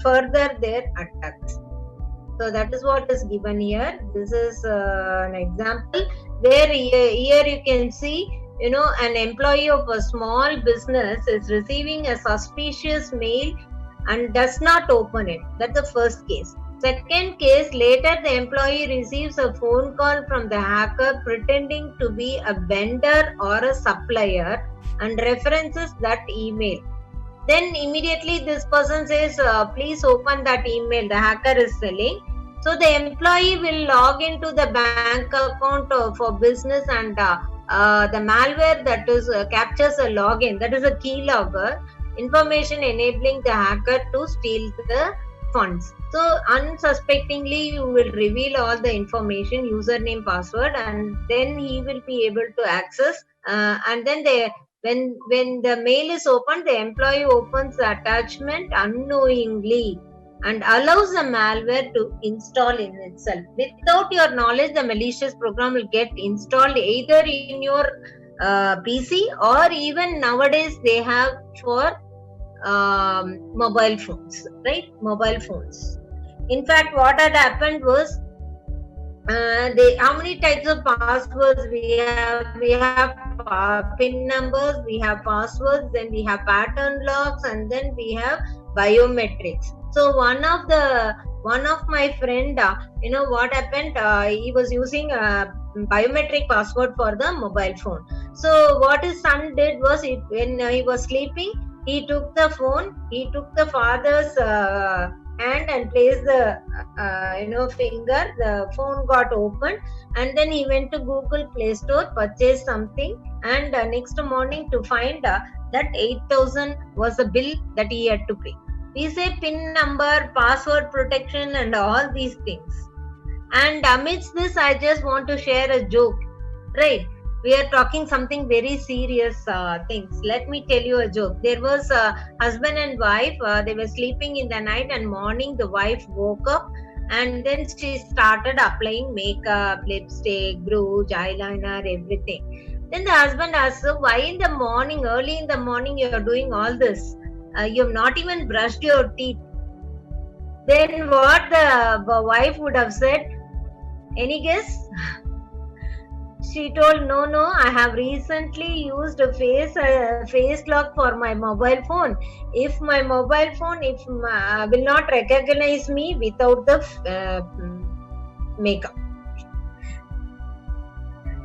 further their attacks. So that is what is given here. This is an example where here you can see, an employee of a small business is receiving a suspicious mail and does not open it. That's the first case. Second case, later the employee receives a phone call from the hacker pretending to be a vendor or a supplier and references that email. Then immediately this person says, please open that email, the hacker is selling. So the employee will log into the bank account for business, and the malware that is captures a login, that is a keylogger, information enabling the hacker to steal the funds. So unsuspectingly, you will reveal all the information, username, password, and then he will be able to access. And then when the mail is opened, the employee opens the attachment unknowingly and allows the malware to install in itself. Without your knowledge, the malicious program will get installed either in your PC, or even nowadays they have for mobile phones, right? Mobile phones. In fact, what had happened was, how many types of passwords we have? We have PIN numbers, we have passwords, then we have pattern locks, and then we have biometrics. So one of my friend, what happened? He was using a biometric password for the mobile phone. So what his son did was, when he was sleeping, He took the phone, he took the father's hand and placed the finger. The phone got opened, and then he went to Google Play Store, purchased something, and next morning to find that 8,000 was the bill that he had to pay. We say PIN number, password protection, and all these things. And amidst this, I just want to share a joke, right? We are talking something very serious things. Let me tell you a joke. There was a husband and wife. They were sleeping in the night, and morning the wife woke up, and then she started applying makeup, lipstick, rouge, eyeliner, everything. Then the husband asked her, why in the morning, early in the morning, you are doing all this? You have not even brushed your teeth. Then what the wife would have said? Any guess? She told, no, I have recently used a face lock for my mobile phone. If my mobile phone will not recognize me without the makeup.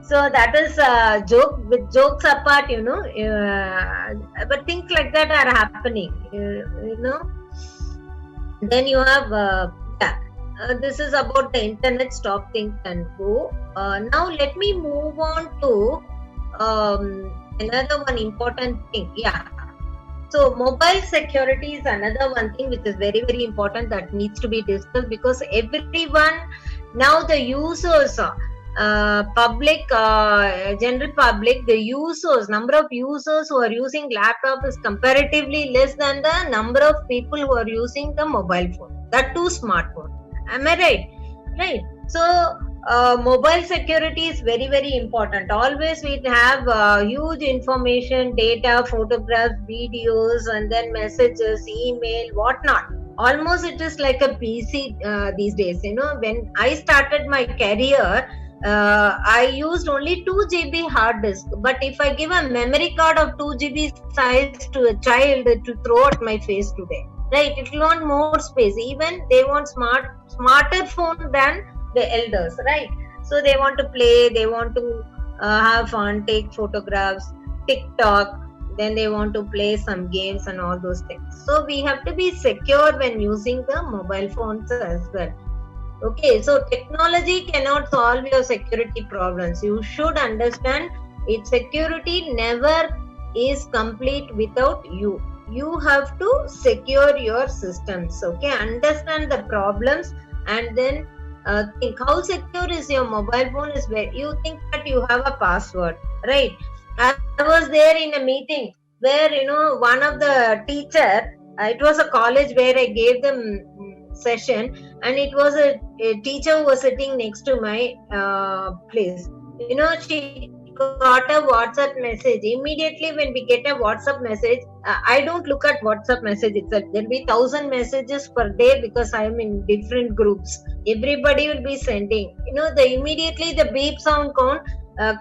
So that is a joke. With jokes apart, but things like that are happening, Then you have this is about the internet. Stop, think, and go. Now let me move on to another one important thing. Yeah. So mobile security is another one thing which is very, very important that needs to be discussed, because everyone now, the users, general public, the users, number of users who are using laptop is comparatively less than the number of people who are using the mobile phone, that too smartphone. Am I right? Right. So mobile security is very, very important. Always we have huge information, data, photographs, videos, and then messages, email, whatnot. Almost it is like a PC these days. When I started my career, I used only 2 GB hard disk. But if I give a memory card of 2 GB size to a child to throw at my face today, right, it will want more space. Even they want smarter phone than the elders, right? So they want to play, they want to have fun, take photographs, TikTok, then they want to play some games and all those things. So we have to be secure when using the mobile phones as well. Okay, so technology cannot solve your security problems. You should understand its security never is complete without you. You have to secure your systems. Okay, understand the problems and then think how secure is your mobile phone. Is where you think that you have a password, right? I was there in a meeting where one of the teacher, it was a college where I gave them session, and it was a teacher who was sitting next to my place. She got a WhatsApp message. Immediately when we get a WhatsApp message, I don't look at WhatsApp message itself. There will be 1,000 messages per day because I am in different groups. Everybody will be sending. Immediately the beep sound comes. Our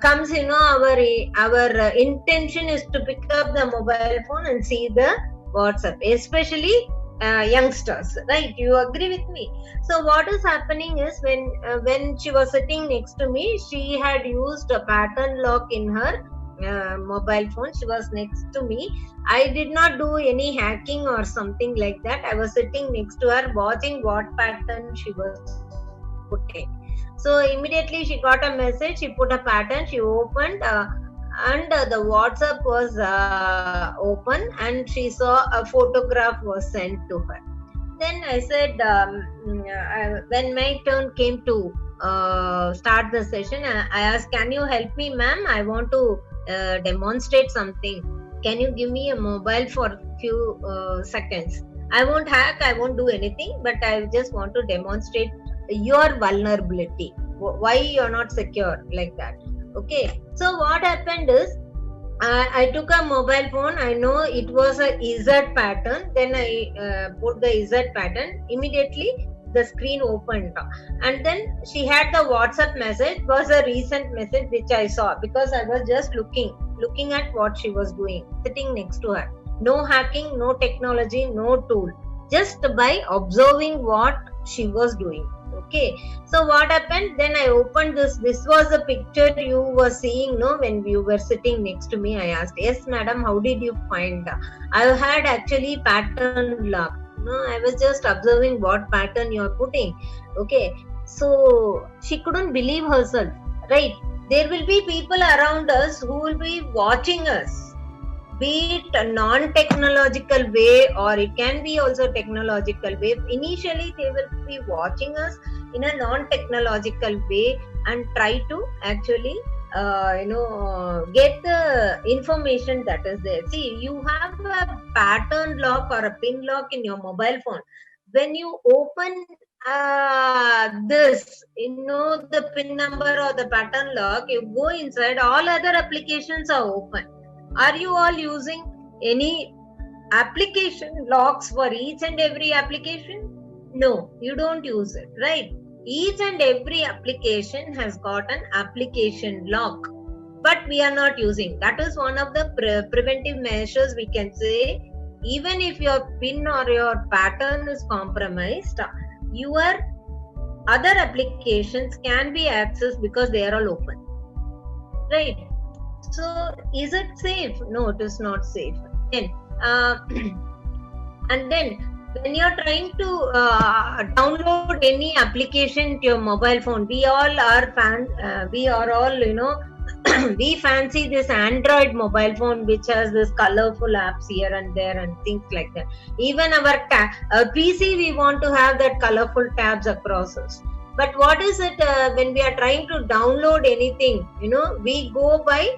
intention is to pick up the mobile phone and see the WhatsApp, especially youngsters, right? You agree with me? So what is happening is when she was sitting next to me, she had used a pattern lock in her mobile phone. She was next to me. I did not do any hacking or something like that. I was sitting next to her watching what pattern she was putting. So immediately she got a message, she put a pattern, she opened and the WhatsApp was open, and she saw a photograph was sent to her. Then I said, when my turn came to start the session, I asked, can you help me, ma'am? I want to demonstrate something. Can you give me a mobile for a few seconds? I won't hack, I won't do anything, but I just want to demonstrate your vulnerability. Why you're not secure like that? Okay, so what happened is I took a mobile phone. I know it was a Z pattern. Then I put the Z pattern. Immediately the screen opened, and then she had the WhatsApp message. It was a recent message which I saw because I was just looking at what she was doing, sitting next to her. No hacking, no technology, no tool. Just by observing what she was doing. Okay, so what happened? Then I opened this. This was the picture you were seeing, no? When you were sitting next to me, I asked, "Yes, madam. How did you find?" I had actually pattern lock. No, I was just observing what pattern you're putting. Okay, so she couldn't believe herself. Right? There will be people around us who will be watching us, be it a non-technological way or it can be also technological way. Initially they will be watching us in a non-technological way and try to actually get the information that is there. See, you have a pattern lock or a pin lock in your mobile phone. When you open this, the pin number or the pattern lock, you go inside, all other applications are open. Are you all using any application locks for each and every application? No, you don't use it, right? Each and every application has got an application lock, but we are not using. That is one of the preventive measures we can say. Even if your pin or your pattern is compromised, your other applications can be accessed because they are all open, right? So is it safe? No, it is not safe. Then and then when you're trying to download any application to your mobile phone, we all are we are all we fancy this Android mobile phone which has this colorful apps here and there and things like that. Even our PC, we want to have that colorful tabs across us. But what is it when we are trying to download anything? We go by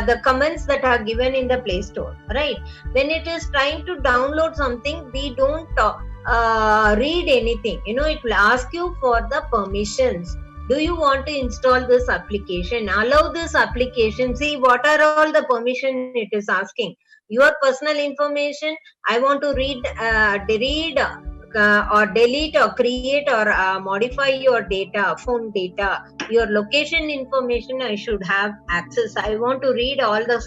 the comments that are given in the Play Store, right? When it is trying to download something, we don't read anything. It will ask you for the permissions. Do you want to install this application? Allow this application. See, what are all the permission it is asking? Your personal information. I want to read, or delete or create or modify your data, phone data, your location information. I should have access. I want to read all the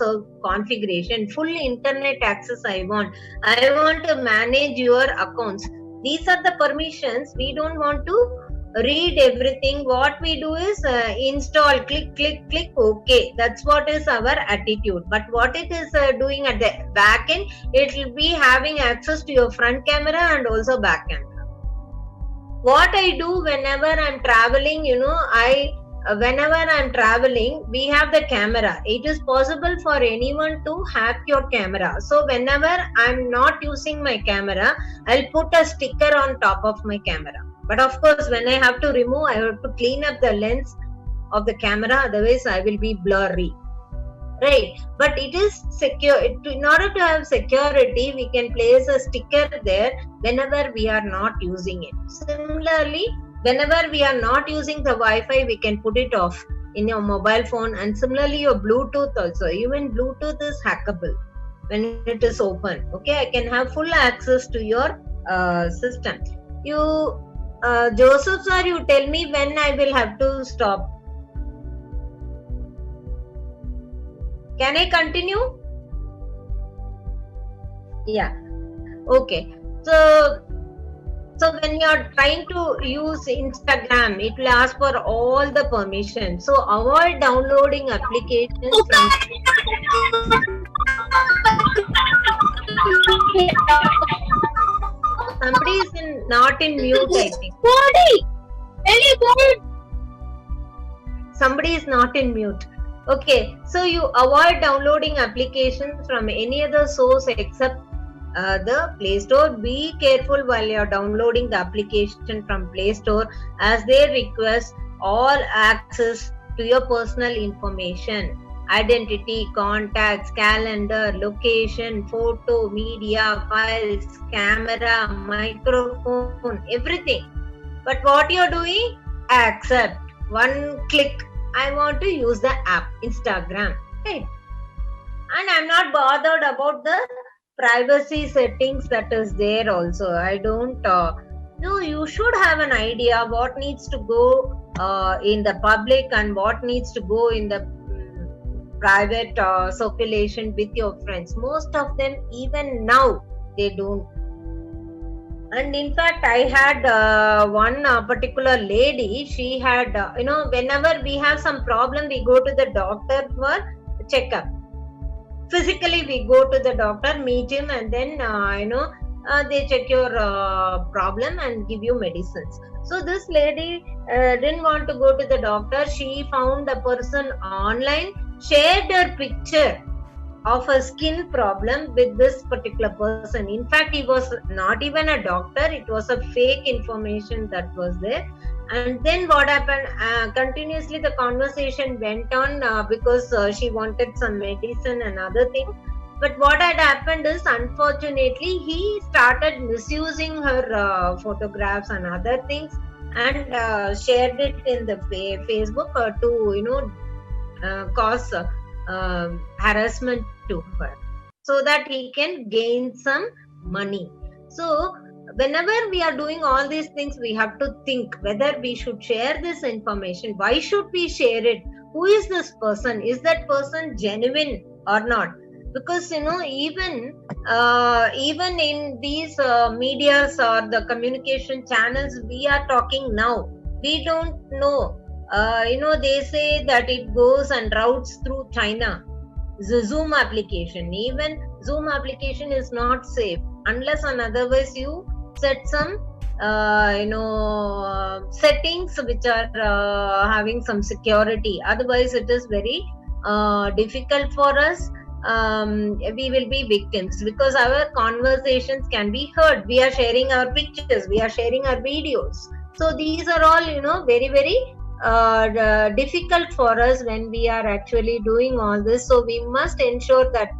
configuration, full internet access. I want to manage your accounts. These are the permissions. We don't want to read everything. What we do is install, click, okay. That's what is our attitude. But what it is doing at the back end, it will be having access to your front camera and also back camera. What I do whenever I'm traveling, whenever I'm traveling, we have the camera. It is possible for anyone to hack your camera. So whenever I'm not using my camera, I'll put a sticker on top of my camera. But of course, when I have to remove, I have to clean up the lens of the camera. Otherwise, I will be blurry. Right? But it is secure. In order to have security, we can place a sticker there whenever we are not using it. Similarly, whenever we are not using the Wi-Fi, we can put it off in your mobile phone. And similarly, your Bluetooth also. Even Bluetooth is hackable when it is open. Okay, I can have full access to your system. Joseph sir, you tell me when I will have to stop. Can I continue? Yeah. Okay. So when you are trying to use Instagram, it will ask for all the permissions. So avoid downloading applications Somebody is not in mute, I think. Somebody is not in mute. Okay, so you avoid downloading applications from any other source except the Play Store. Be careful while you are downloading the application from Play Store, as they request all access to your personal information. Identity, contacts, calendar, location, photo, media, files, camera, microphone, everything. But what you're doing? Accept. One click. I want to use the app, Instagram. Right? And I'm not bothered about the privacy settings that is there also. I don't. No, you should have an idea what needs to go in the public and what needs to go in the private circulation with your friends. Most of them, even now, they don't. And in fact, I had one particular lady. She had, whenever we have some problem, we go to the doctor for checkup. Physically, we go to the doctor, meet him, and then they check your problem and give you medicines. So this lady didn't want to go to the doctor. She found a person online, shared her picture of a skin problem with this particular person. In fact, he was not even a doctor. It was a fake information that was there. And then what happened, continuously the conversation went on, because she wanted some medicine and other things. But what had happened is, unfortunately, he started misusing her photographs and other things, and shared it in the Facebook to cause harassment to her, so that he can gain some money. So whenever we are doing all these things, we have to think whether we should share this information. Why should we share it? Who is this person? Is that person genuine or not? Because even in these medias or the communication channels we are talking now, we don't know. They say that it goes and routes through China. The Zoom application, even Zoom application is not safe unless and otherwise you set some settings which are having some security. Otherwise it is very difficult for us. We will be victims, because our conversations can be heard. We are sharing our pictures, we are sharing our videos. So these are all very, very difficult for us when we are actually doing all this. So we must ensure that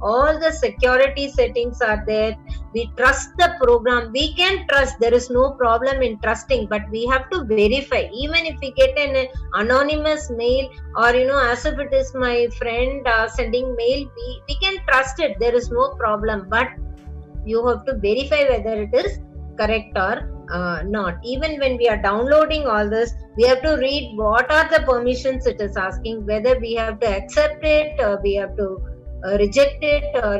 all the security settings are there. We trust the program. We can trust. There is no problem in trusting, but we have to verify. Even if we get an anonymous mail, or as if it is my friend sending mail, we can trust it. There is no problem, but you have to verify whether it is correct or not. Even when we are downloading all this, we have to read what are the permissions it is asking, whether we have to accept it, or we have to reject it, or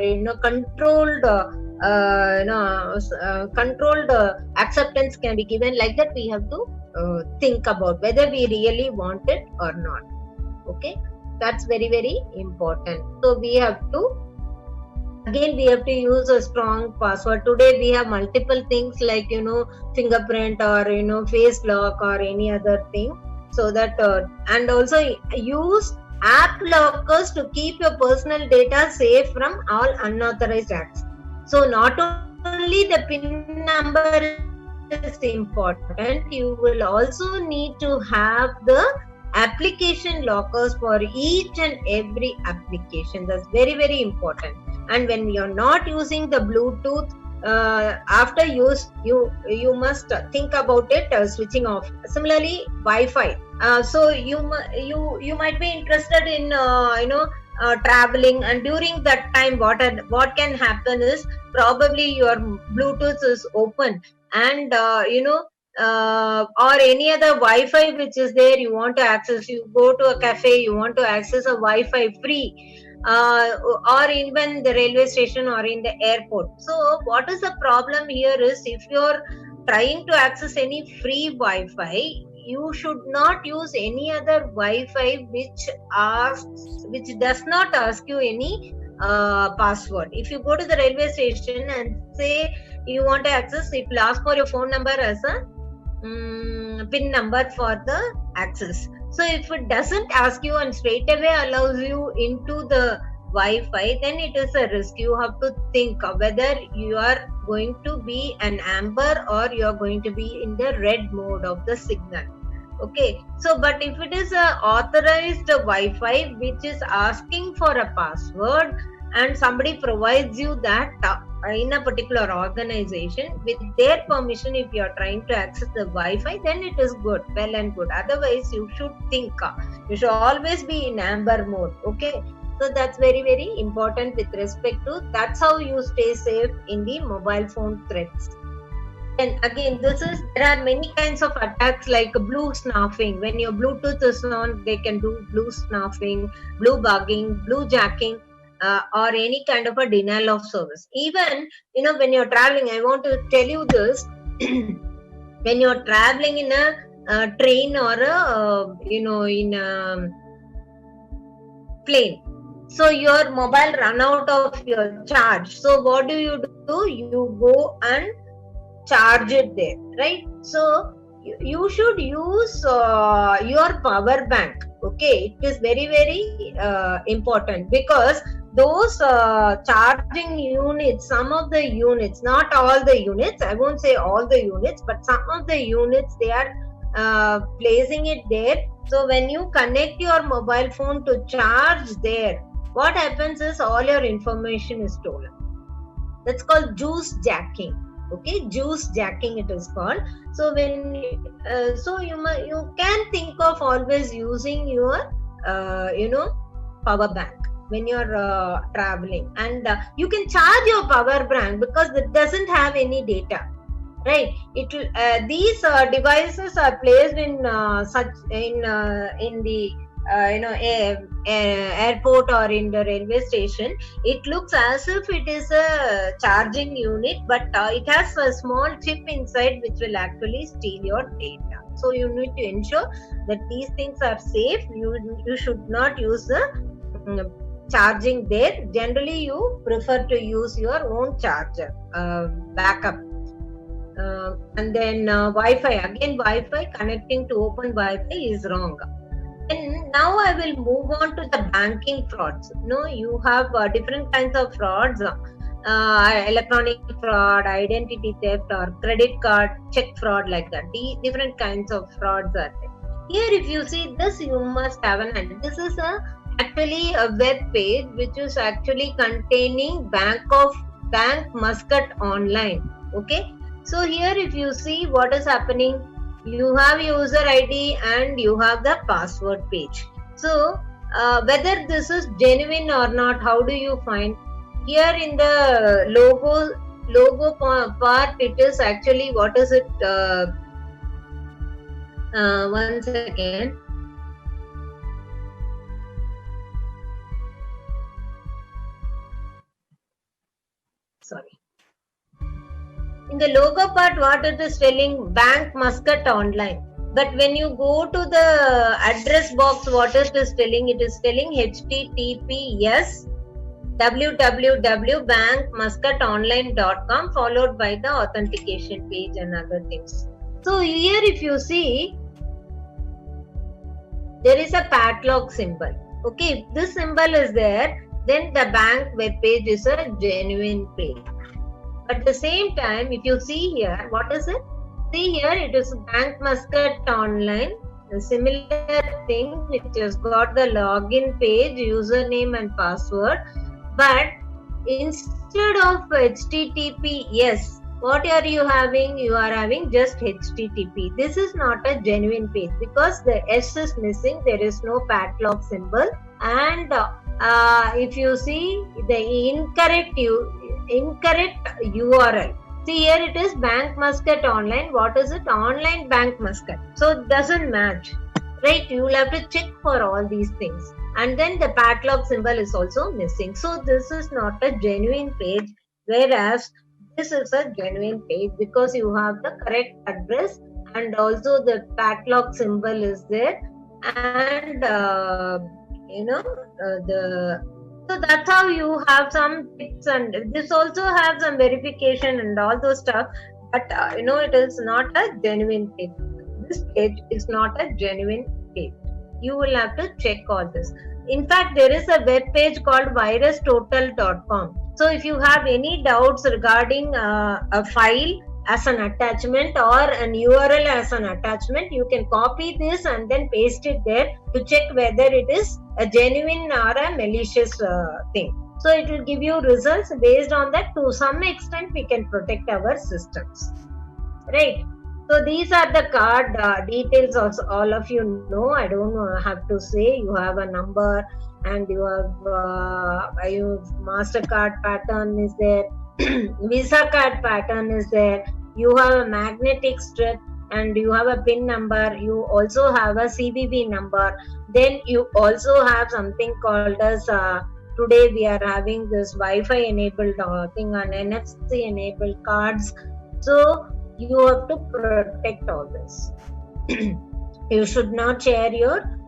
controlled acceptance can be given. Like that, we have to think about whether we really want it or not. Okay, that's very, very important. So we have to use a strong password. Today we have multiple things like fingerprint or face lock or any other thing, so that and also use app lockers to keep your personal data safe from all unauthorized apps. So not only the PIN number is important, you will also need to have the application lockers for each and every application. That's very, very important. And when you're not using the Bluetooth, after use, you must think about it switching off. Similarly, Wi-Fi. So you might be interested in traveling, and during that time, what can happen is, probably your Bluetooth is open, and or any other Wi-Fi which is there, you want to access. You go to a cafe, you want to access a Wi-Fi free. Or even the railway station or in the airport. So what is the problem here is, if you're trying to access any free Wi-Fi, you should not use any other Wi-Fi which does not ask you any password. If you go to the railway station and say you want to access, it will ask for your phone number as a PIN number for the access. So if it doesn't ask you and straight away allows you into the Wi-Fi, then it is a risk. You have to think whether you are going to be an amber or you are going to be in the red mode of the signal. Okay, so but if it is a authorized Wi-Fi which is asking for a password, and somebody provides you that in a particular organization with their permission, if you are trying to access the Wi-Fi, then it is good, well and good. Otherwise, you should think. You should always be in amber mode. Okay, so that's very, very important with respect to. That's how you stay safe in the mobile phone threats. And again, there are many kinds of attacks like blue snuffing. When your Bluetooth is on, they can do blue snuffing, blue bugging, blue jacking. or any kind of a denial of service. Even, when you're traveling, I want to tell you this. When you're traveling in a train or in a plane, so your mobile run out of your charge. So what do? You go and charge it there, right? So you should use your power bank. Okay, it is very very important, because those charging units, some of the units, not all the units, I won't say all the units, but some of the units, they are placing it there. So when you connect your mobile phone to charge there, what happens is all your information is stolen. That's called juice jacking. Okay, juice jacking it is called. So when you can think of always using your power bank when you're traveling, and you can charge your power bank because it doesn't have any data, right? These devices are placed in the airport or in the railway station. It looks as if it is a charging unit, but it has a small chip inside which will actually steal your data. So you need to ensure that these things are safe. You should not use the charging there. Generally you prefer to use your own charger, backup. And then Wi-Fi, again Wi-Fi, connecting to open Wi-Fi is wrong. And now I will move on to the banking frauds. You have different kinds of frauds, electronic fraud, identity theft, or credit card check fraud, like that. Different kinds of frauds are there. Here, if you see this, you must have an idea. This is actually a web page which is actually containing Bank Muscat Online. Okay. So here, if you see what is happening, you have user ID and you have the password page. So whether this is genuine or not, how do you find? Here in the logo part, it is actually, what is it? One second. Sorry. In the logo part, what it is telling? Bank Muscat Online. But when you go to the address box, what it is telling? It is telling https www.bankmuscatonline.com, followed by the authentication page and other things. So here, if you see, there is a padlock symbol. Okay, if this symbol is there, then the bank web page is a genuine page. At the same time, if you see here, what is it? See here, it is Bank Muscat Online, a similar thing which has got the login page, username and password. But instead of HTTPS, what are you having? You are having just HTTP. This is not a genuine page because the S is missing. There is no padlock symbol. And if you see the incorrect URL. See here it is Bank Muscat Online. What is it? Online Bank Muscat. So it doesn't match, right? You will have to check for all these things. And then the padlock symbol is also missing. So this is not a genuine page, whereas this is a genuine page because you have the correct address and also the padlock symbol is there. And so that's how you have some tips, and this also have some verification and all those stuff. But it is not a genuine page. This page is not a genuine page. You will have to check all this. In fact, there is a web page called virustotal.com. So if you have any doubts regarding a file as an attachment or an URL as an attachment, you can copy this and then paste it there to check whether it is a genuine or a malicious thing. So it will give you results. Based on that, to some extent we can protect our systems, right? So these are the card details. Also, all of you know, I don't have to say. You have a number and you have MasterCard pattern is there. Visa card pattern is there. You have a magnetic strip and you have a PIN number. You also have a CVV number. Then you also have something called as today we are having this Wi-Fi enabled thing and NFC enabled cards. So you have to protect all this. You should not share your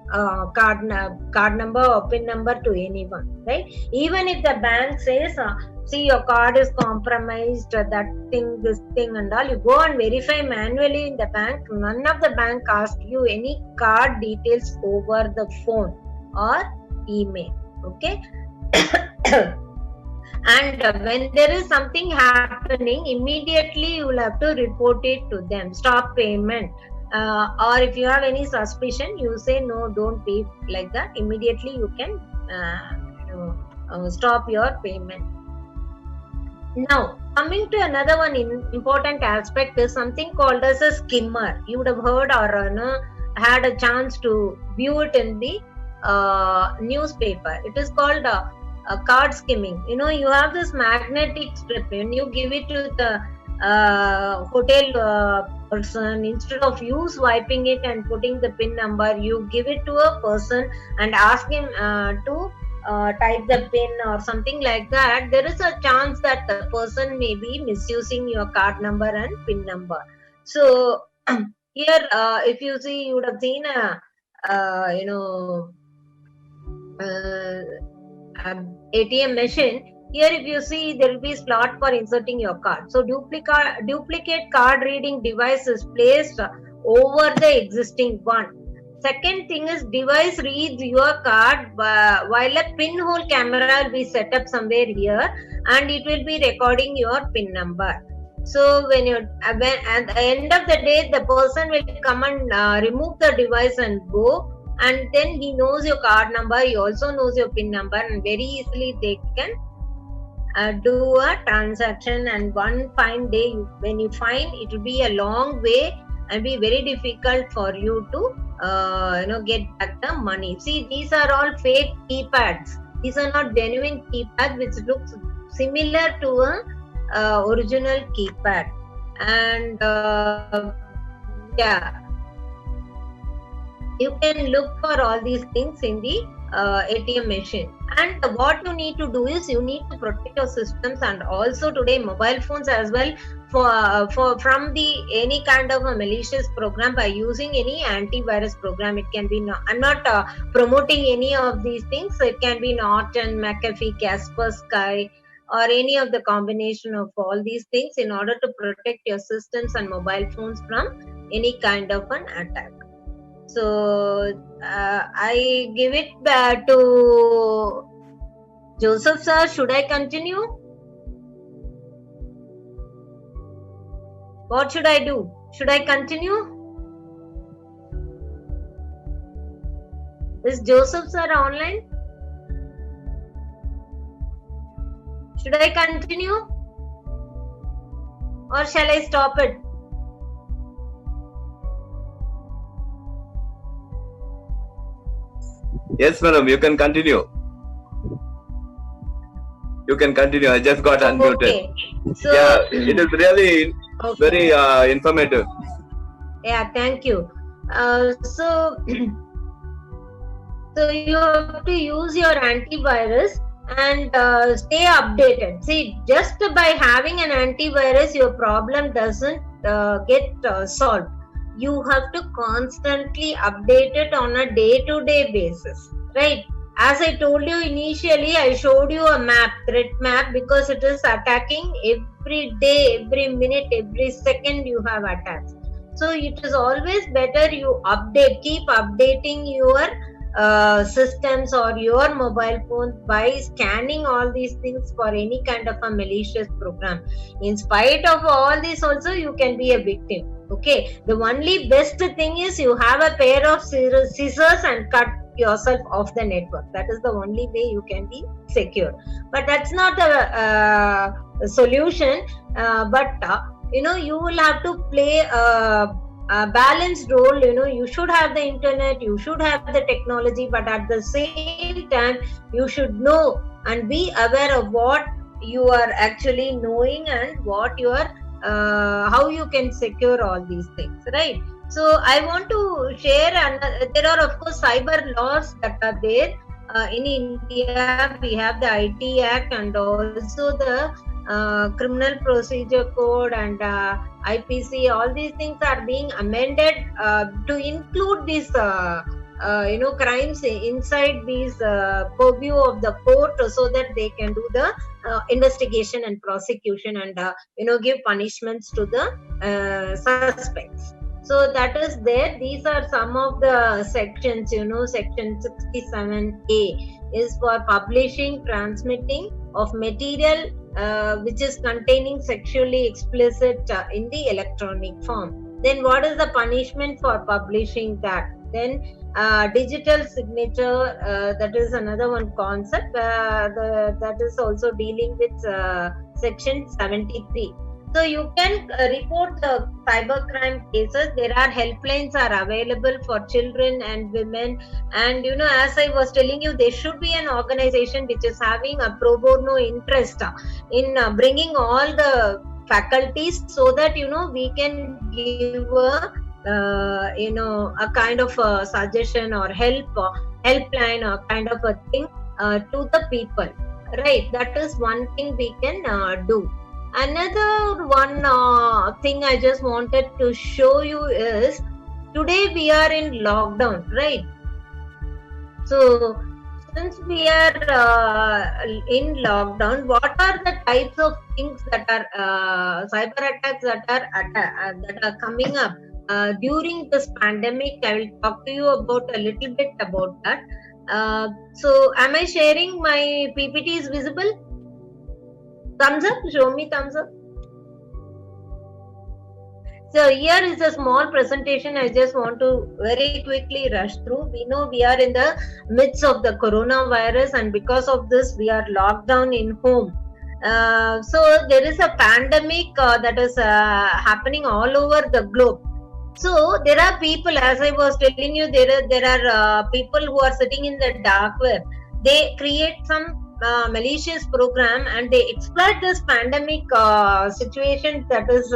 card number or PIN number to anyone, right? Even if the bank says, see, your card is compromised, this thing and all, you go and verify manually in the bank. None of the bank asks you any card details over the phone or email, okay? And when there is something happening, immediately you will have to report it to them. Stop payment. Or if you have any suspicion, you say no, don't pay, like that. Immediately you can stop your payment. Now, coming to another one important aspect is something called as a skimmer. You would have heard or had a chance to view it in the newspaper. It is called card skimming. You have this magnetic strip, and you give it to the hotel person. Instead of you swiping it and putting the PIN number, you give it to a person and ask him to type the PIN or something like that. There is a chance that the person may be misusing your card number and PIN number. So here, if you see, you would have seen ATM machine. Here, if you see, there will be a slot for inserting your card. So duplicate card reading device is placed over the existing one. Second thing is, device reads your card while a pinhole camera will be set up somewhere here, and it will be recording your PIN number. So when at the end of the day, the person will come and remove the device and go, and then he knows your card number, he also knows your PIN number, and very easily they can do a transaction. And one fine day, when you find, it will be a long way and be very difficult for you to get back the money. See, these are all fake keypads. These are not genuine keypads which looks similar to a original keypad. And you can look for all these things in the ATM machine. And what you need to do is, you need to protect your systems, and also today mobile phones as well, from any kind of a malicious program by using any antivirus program. It can be I'm not promoting any of these things. It can be Norton, McAfee, Kaspersky, or any of the combination of all these things in order to protect your systems and mobile phones from any kind of an attack. So I give it back to Joseph sir. Should I continue? What should I do? Should I continue? Is Joseph sir online? Should I continue? Or shall I stop it? Yes, madam, you can continue. You can continue. I just got unmuted. Okay. So, it is really very informative. Yeah, thank you. So you have to use your antivirus and stay updated. See, just by having an antivirus, your problem doesn't get solved. You have to constantly update it on a day-to-day basis, right? As I told you initially, I showed you a map, threat map, because it is attacking every day, every minute, every second you have attacks. So it is always better you keep updating your systems or your mobile phone by scanning all these things for any kind of a malicious program. In spite of all this also, you can be a victim. Okay, the only best thing is you have a pair of scissors and cut yourself off the network. That is the only way you can be secure. But that's not a solution. You will have to play a balanced role. You should have the internet, you should have the technology, but at the same time, you should know and be aware of what you are actually knowing and what you are how you can secure all these things, right? So I want to share, and there are of course cyber laws that are there. in India, we have the IT Act and also the Criminal Procedure Code and IPC. All these things are being amended to include these crimes inside these purview of the court, so that they can do the investigation and prosecution and give punishments to the suspects. So that is there. These are some of the sections. Section 67A is for publishing, transmitting of material which is containing sexually explicit in the electronic form. Then what is the punishment for publishing that? Then digital signature, that is another one concept that is also dealing with section 73. So you can report the cybercrime cases. There are helplines are available for children and women. And as I was telling you, there should be an organization which is having a pro bono interest in bringing all the faculties, so that we can give a kind of a suggestion or helpline or kind of a thing to the people, right? That is one thing we can do. Another one thing I just wanted to show you is, today we are in lockdown, right? So since we are in lockdown, what are the types of things that are cyber attacks that are coming up during this pandemic? I will talk to you about a little bit about that. So am I sharing my PPT is visible? Thumbs up, show me thumbs up. So here is a small presentation I just want to very quickly rush through. We know we are in the midst of the coronavirus, and because of this we are locked down in home. So there is a pandemic that is happening all over the globe. So there are people, as I was telling you, there are people who are sitting in the dark web. They create some malicious program and they exploit this pandemic situation that is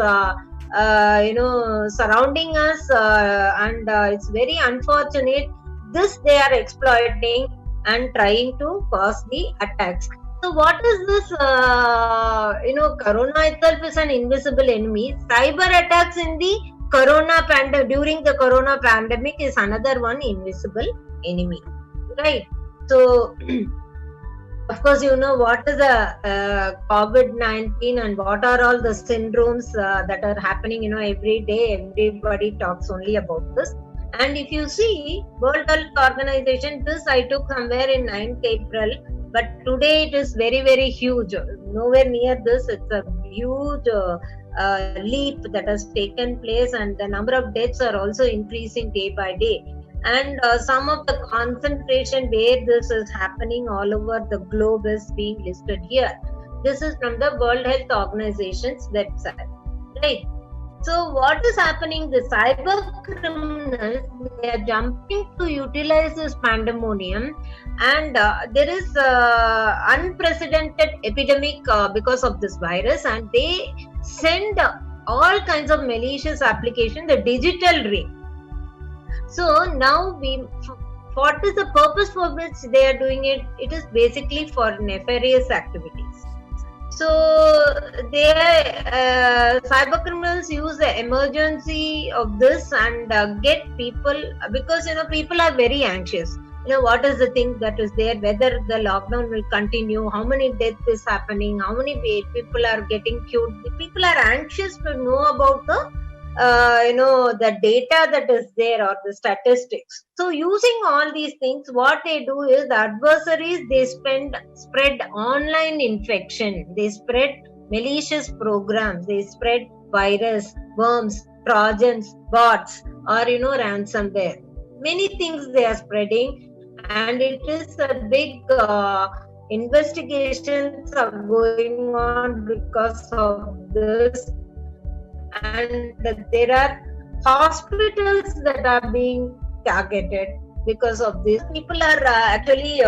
surrounding us, and it's very unfortunate. This they are exploiting and trying to cause the attacks. So what is this? Corona itself is an invisible enemy. Cyber attacks in the during the corona pandemic is another one invisible enemy, right? So of course, what is the COVID-19 and what are all the syndromes that are happening. Every day everybody talks only about this. And if you see World Health Organization, this I took somewhere in 9th April, but today it is very, very huge. Nowhere near this. It's a huge leap that has taken place, and the number of deaths are also increasing day by day. And some of the concentration where this is happening all over the globe is being listed here. This is from the World Health Organization's website, right? So what is happening? The cyber criminals, they are jumping to utilize this pandemonium, and there is unprecedented epidemic because of this virus, and they send all kinds of malicious application, the digital ray. So now what is the purpose for which they are doing it? It is basically for nefarious activities. So cyber criminals use the emergency of this and get people, because people are very anxious. What is the thing that is there, whether the lockdown will continue, how many deaths is happening, how many people are getting killed. People are anxious to know about the data that is there or the statistics. So using all these things, what they do is, the adversaries, they spread online infection, they spread malicious programs, they spread virus, worms, trojans, bots, or ransomware. Many things they are spreading, and it is a big investigations are going on because of this. And there are hospitals that are being targeted because of this. People are actually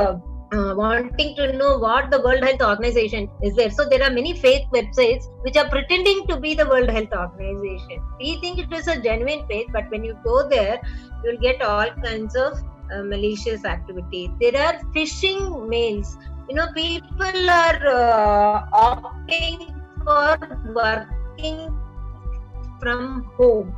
wanting to know what the World Health Organization is there. So there are many fake websites which are pretending to be the World Health Organization. We think it is a genuine page, but when you go there, you will get all kinds of malicious activity. There are phishing mails. People are opting for working from home.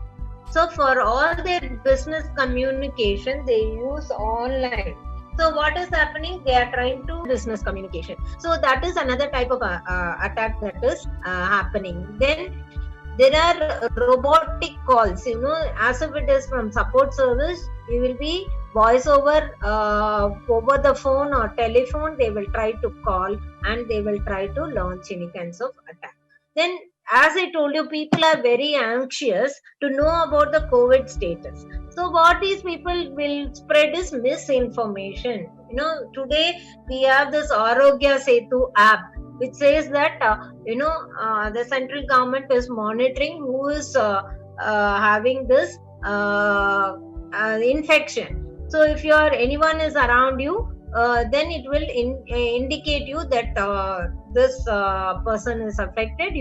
So for all their business communication, they use online. So what is happening? They are trying to business communication. So that is another type of attack that is happening. Then there are robotic calls. As if it is from support service, you will be voice over the phone or telephone. They will try to call and they will try to launch any kinds of attack. Then, as I told you, people are very anxious to know about the COVID status. So what these people will spread is misinformation. Today we have this Arogya Setu app, which says that the central government is monitoring who is having this infection. So if anyone is around you, then it will indicate you that this person is affected.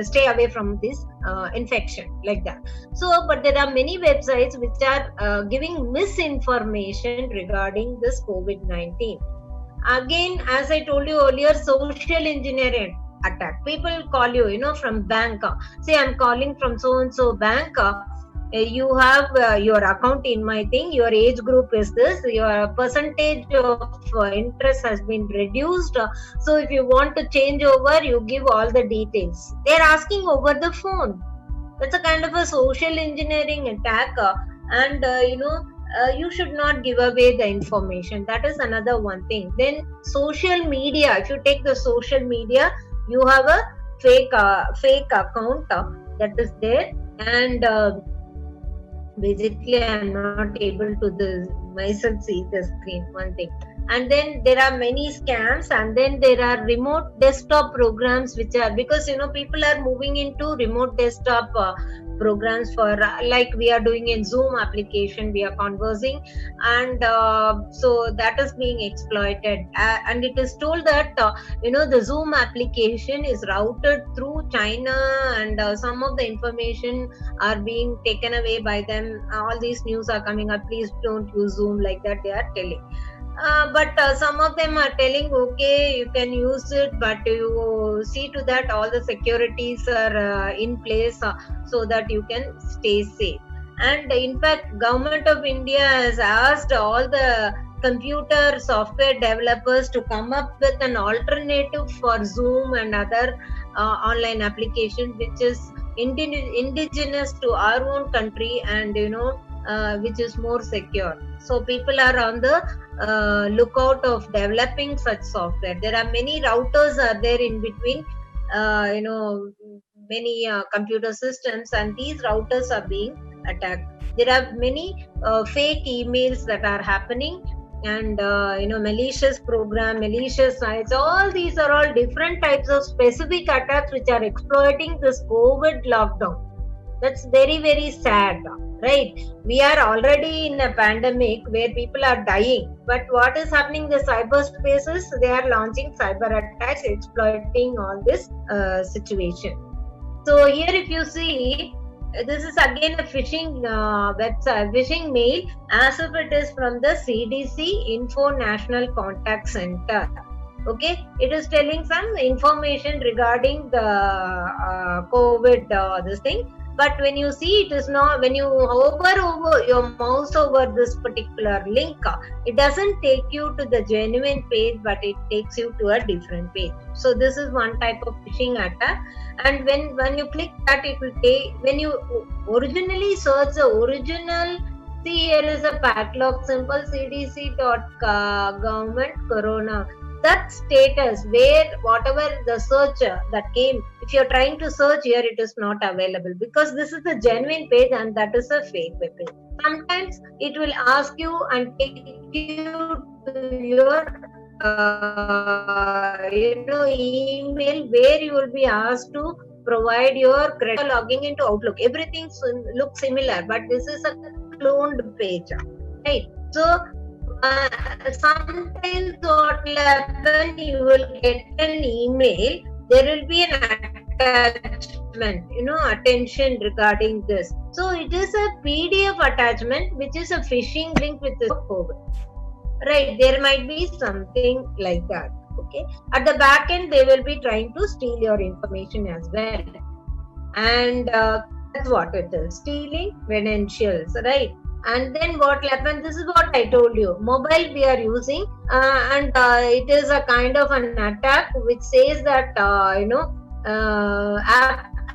Stay away from this infection, like that. So, but there are many websites which are giving misinformation regarding this COVID-19. Again, as I told you earlier, social engineering attack. People call you, from bank. Say, I'm calling from so and so bank. You have your account in my thing. Your age group is this. Your percentage of interest has been reduced. So if you want to change over, you give all the details. They're asking over the phone. That's a kind of a social engineering attack. And you should not give away the information. That is another one thing. Then social media. If you take the social media, you have a fake account that is there, and basically I'm not able to myself see the screen, one thing. And then there are many scams, and then there are remote desktop programs which are, because people are moving into remote desktop programs for like we are doing in Zoom application, we are conversing, and so that is being exploited, and it is told that the Zoom application is routed through China, and some of the information are being taken away by them. All these news are coming up, please don't use Zoom, like that they are telling. But some of them are telling, okay, you can use it, but you see to that all the securities are in place so that you can stay safe. And in fact, Government of India has asked all the computer software developers to come up with an alternative for Zoom and other online applications, which is indigenous to our own country, and which is more secure. So people are on the lookout of developing such software. There are many routers are there in between, many computer systems, and these routers are being attacked. There are many fake emails that are happening, and malicious program, malicious sites. All these are all different types of specific attacks which are exploiting this COVID lockdown. That's very, very sad, right? We are already in a pandemic where people are dying, but what is happening in the cyberspaces? They are launching cyber attacks, exploiting all this situation. So here, if you see, this is again a phishing website, phishing mail, as if it is from the CDC Info National Contact Center. Okay, it is telling some information regarding the COVID this thing. But when you see, it is not, when you hover over your mouse over this particular link, it doesn't take you to the genuine page, but it takes you to a different page. So this is one type of phishing attack. And when you click that, it will take, when you originally search the original, see, here is a padlock symbol, cdc.government corona. That status where whatever the search that came, if you're trying to search here, it is not available, because this is the genuine page and that is a fake web page. Sometimes it will ask you and take you to your email, where you will be asked to provide your credit, logging into Outlook. Everything looks similar, but this is a cloned page, right? So sometimes what will happen, you will get an email, there will be an attachment attention regarding this. So it is a PDF attachment which is a phishing link with the COVID. Right, there might be something like that. Okay, at the back end they will be trying to steal your information as well, and that's what it is, stealing credentials, right? And then what will happen, this is what I told you, mobile we are using, and it is a kind of an attack which says that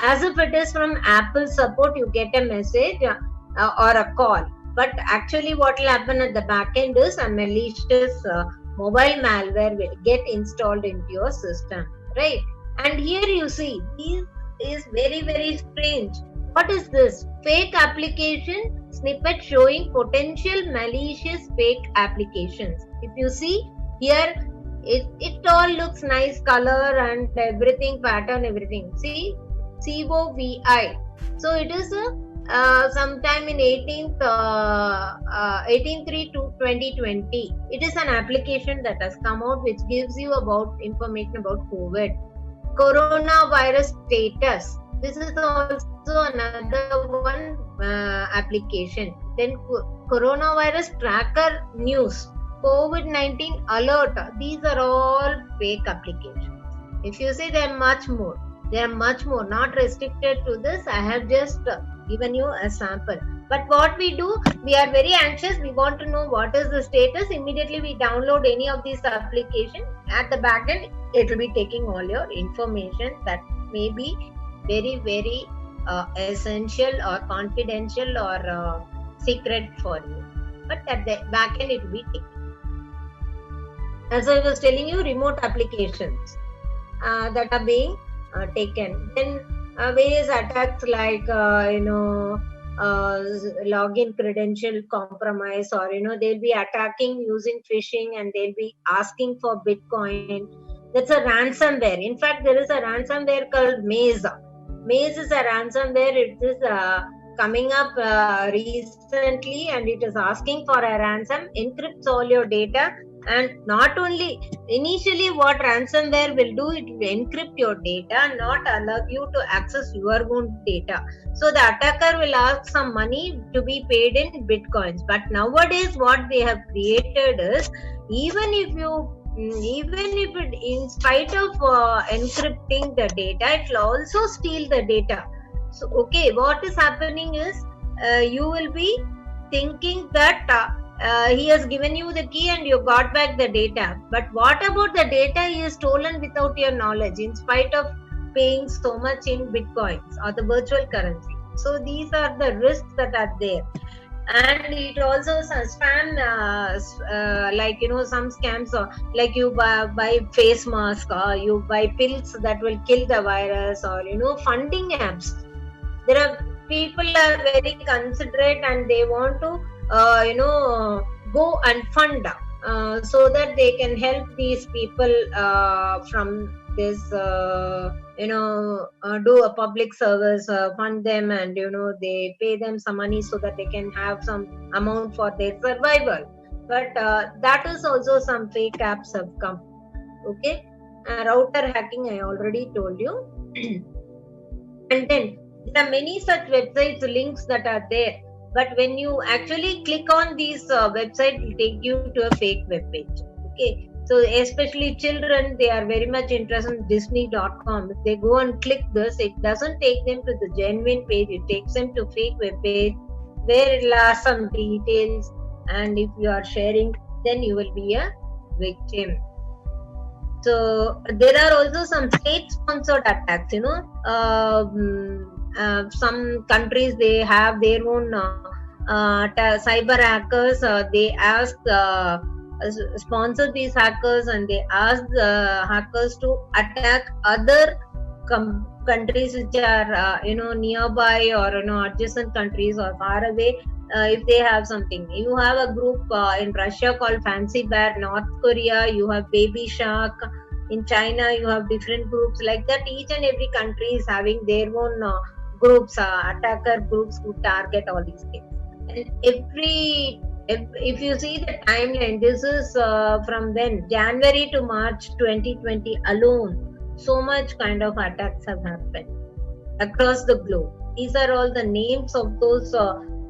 as if it is from Apple support, you get a message or a call, but actually what will happen at the back end is a malicious mobile malware will get installed into your system, right? And here you see, this is very, very strange. What is this? Fake application snippet showing potential malicious fake applications. If you see here, it all looks nice, color and everything, pattern, everything. See, COVID. So it is sometime in 18/3/2020. It is an application that has come out which gives you about information about COVID. Coronavirus status. This is also another one application. Then coronavirus tracker news, COVID-19 alert. These are all fake applications. If you see, there are much more. There are much more. Not restricted to this. I have just given you a sample. But what we do, we are very anxious. We want to know what is the status. Immediately we download any of these applications. At the back end, it will be taking all your information that may be very, very essential or confidential or secret for you. But at the back end, it will be taken. As I was telling you, remote applications that are being taken. Then various attacks like login credential compromise, or they'll be attacking using phishing and they'll be asking for Bitcoin. That's a ransomware. In fact, there is a ransomware called Maze. Maze is a ransomware. It is coming up recently, and it is asking for a ransom, encrypts all your data. And not only, initially what ransomware will do, it will encrypt your data, not allow you to access your own data. So the attacker will ask some money to be paid in Bitcoins. But nowadays what they have created is, even if it, in spite of encrypting the data, it will also steal the data. So okay, what is happening is you will be thinking that he has given you the key and you got back the data. But what about the data he has stolen without your knowledge, in spite of paying so much in Bitcoins or the virtual currency? So these are the risks that are there. And it also spam, some scams, like you buy face mask, or you buy pills that will kill the virus, or funding apps. There are people are very considerate and they want to go and fund so that they can help these people from this do a public service, fund them, and they pay them some money so that they can have some amount for their survival. But that is also some fake apps have come. Okay, router hacking I already told you. And then there are many such websites links that are there, but when you actually click on these websites, it will take you to a fake web page. Okay, so especially children, they are very much interested in Disney.com. If they go and click this, it doesn't take them to the genuine page. It takes them to fake web page where it will ask some details, and if you are sharing, then you will be a victim. So there are also some state-sponsored attacks. Some countries, they have their own cyber hackers. They ask sponsor these hackers, and they ask the hackers to attack other countries which are nearby, or adjacent countries or far away. If they have something, you have a group in Russia called Fancy Bear. North Korea, you have Baby Shark. In China, you have different groups like that. Each and every country is having their own groups, attacker groups who target all these things. And if you see the timeline, this is from when January to March 2020 alone, so much kind of attacks have happened. across the globe. These are all the names of those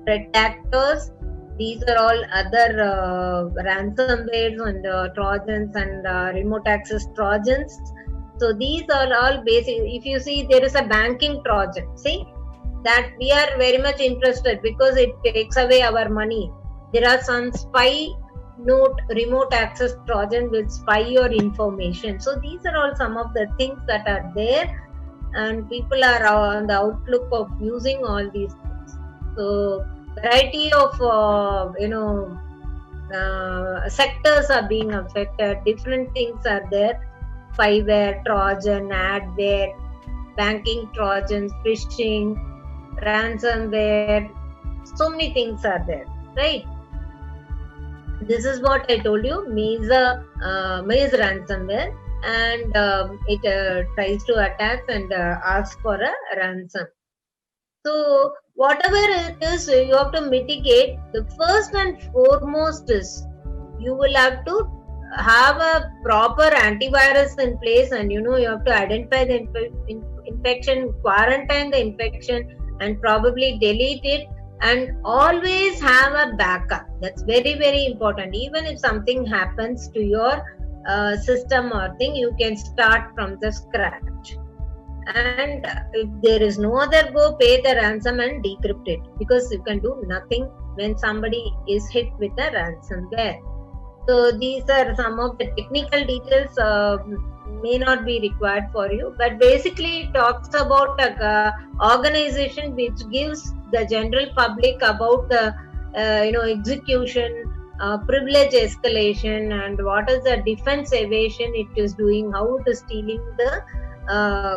threat actors. These are all other ransomwares and trojans and remote access trojans. So these are all basic. If you see, there is a banking trojan. See, that we are very much interested because it takes away our money. There are some spy note remote access trojan will spy your information. So these are all some of the things that are there, and people are on the outlook of using all these things. So variety of sectors are being affected. Different things are there: spyware, trojan, adware, banking trojans, phishing, ransomware. So many things are there, right? This is what I told you. Maze ransomware, and it tries to attack and ask for a ransom. So whatever it is, you have to mitigate. The first and foremost is you will have to have a proper antivirus in place, and you have to identify the infection, quarantine the infection, and probably delete it, and always have a backup. That's very, very important. Even if something happens to your system or thing, you can start from the scratch. And if there is no other, go pay the ransom and decrypt it, because you can do nothing when somebody is hit with a ransomware. So these are some of the technical details, may not be required for you, but basically it talks about a organization which gives the general public about the execution, privilege escalation, and what is the defense evasion it is doing, how it is stealing the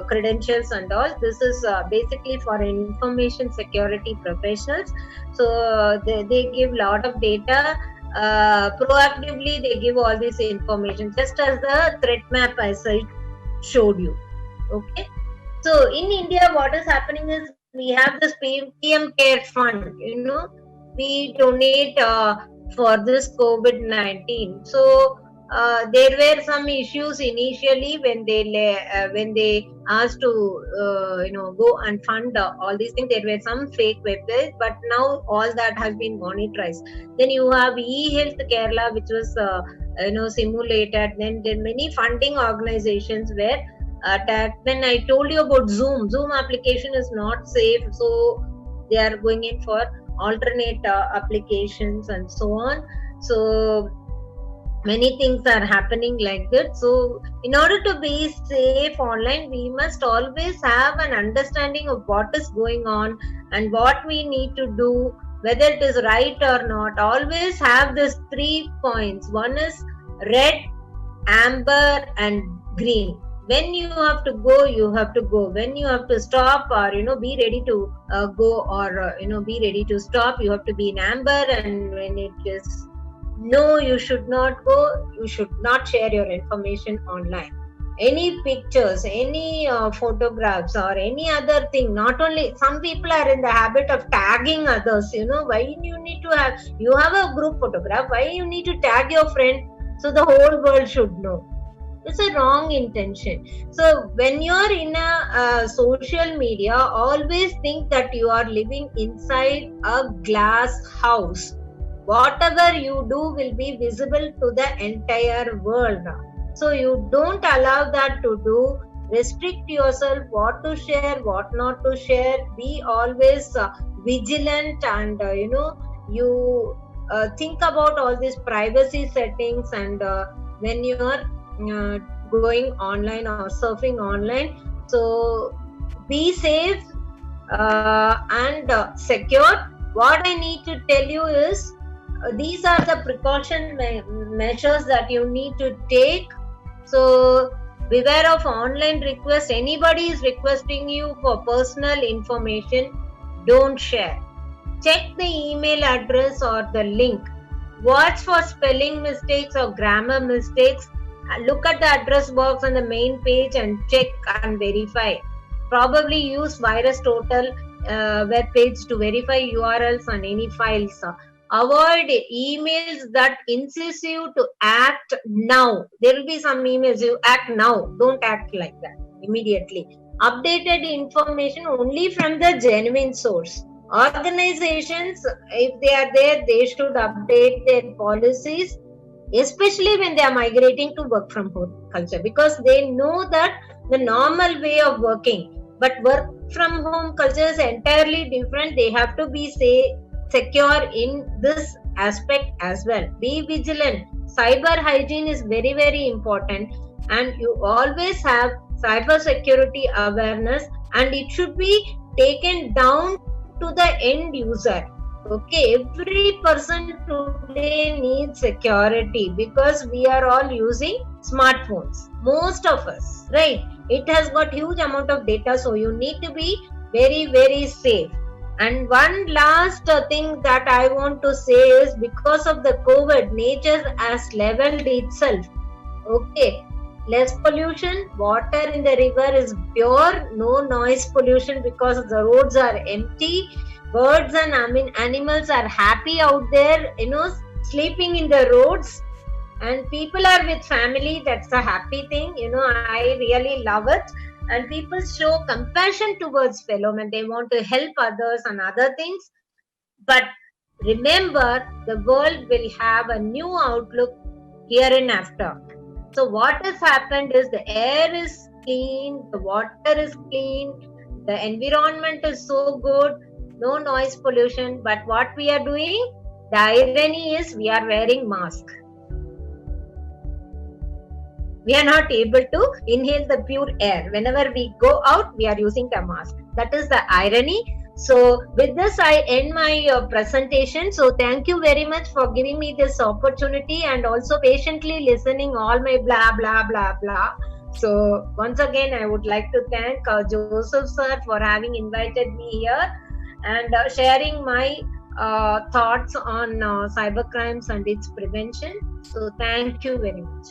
credentials and all. This is basically for information security professionals. So they give lot of data. Proactively they give all this information, just as the threat map as I showed you. Okay, so in India what is happening is we have this PM Care Fund. We donate for this COVID-19. So there were some issues initially when they asked to go and fund all these things. There were some fake websites, but now all that has been monetized. Then you have eHealth Kerala, which was simulated. Then many funding organizations were attacked. When I told you about Zoom application is not safe, so they are going in for alternate applications and so on. So many things are happening like that. So in order to be safe online, we must always have an understanding of what is going on and what we need to do, whether it is right or not. Always have these 3 points. One is red, amber, and green. When you have to go, you have to go. When you have to stop, or be ready to go, or be ready to stop, you have to be in amber. And when it is no, you should not go, you should not share your information online. Any pictures, any photographs, or any other thing. Not only, some people are in the habit of tagging others. Why you need to have, you have a group photograph, why you need to tag your friend so the whole world should know? It's a wrong intention. So when you're in a social media, always think that you are living inside a glass house. Whatever you do will be visible to the entire world. So you don't allow that to do. Restrict yourself what to share, what not to share. Be always vigilant, and you think about all these privacy settings, and when you are going online or surfing online. So be safe and secure. What I need to tell you is, these are the precaution measures that you need to take. So beware of online requests. Anybody is requesting you for personal information, don't share. Check the email address or the link. Watch for spelling mistakes or grammar mistakes. Look at the address box on the main page and check and verify. Probably use VirusTotal web page to verify URLs on any files. Avoid emails that insist you to act now. There will be some emails, you act now. Don't act like that immediately. updated information only from the genuine source. Organizations, if they are there, they should update their policies, especially when they are migrating to work from home culture, because they know that the normal way of working, but work from home culture is entirely different. They have to be secure in this aspect as well. Be vigilant. Cyber hygiene is very, very important, and you always have cyber security awareness, and it should be taken down to the end user. Okay, every person today needs security because we are all using smartphones, most of us, right? It has got huge amount of data, so you need to be very, very safe. And one last thing that I want to say is, because of the COVID, nature has leveled itself. Okay, less pollution, water in the river is pure, no noise pollution because the roads are empty. Birds and animals are happy out there, sleeping in the roads, and people are with family. That's a happy thing. I really love it. And people show compassion towards fellow men. They want to help others and other things. But remember, the world will have a new outlook hereinafter. So what has happened is, the air is clean, the water is clean, the environment is so good, no noise pollution. But what we are doing, the irony is, we are wearing masks. We are not able to inhale the pure air. Whenever we go out, we are using the mask. That is the irony. So with this, I end my presentation. So thank you very much for giving me this opportunity, and also patiently listening all my blah, blah, blah, blah. So once again, I would like to thank Joseph sir for having invited me here and sharing my thoughts on cyber crimes and its prevention. So thank you very much.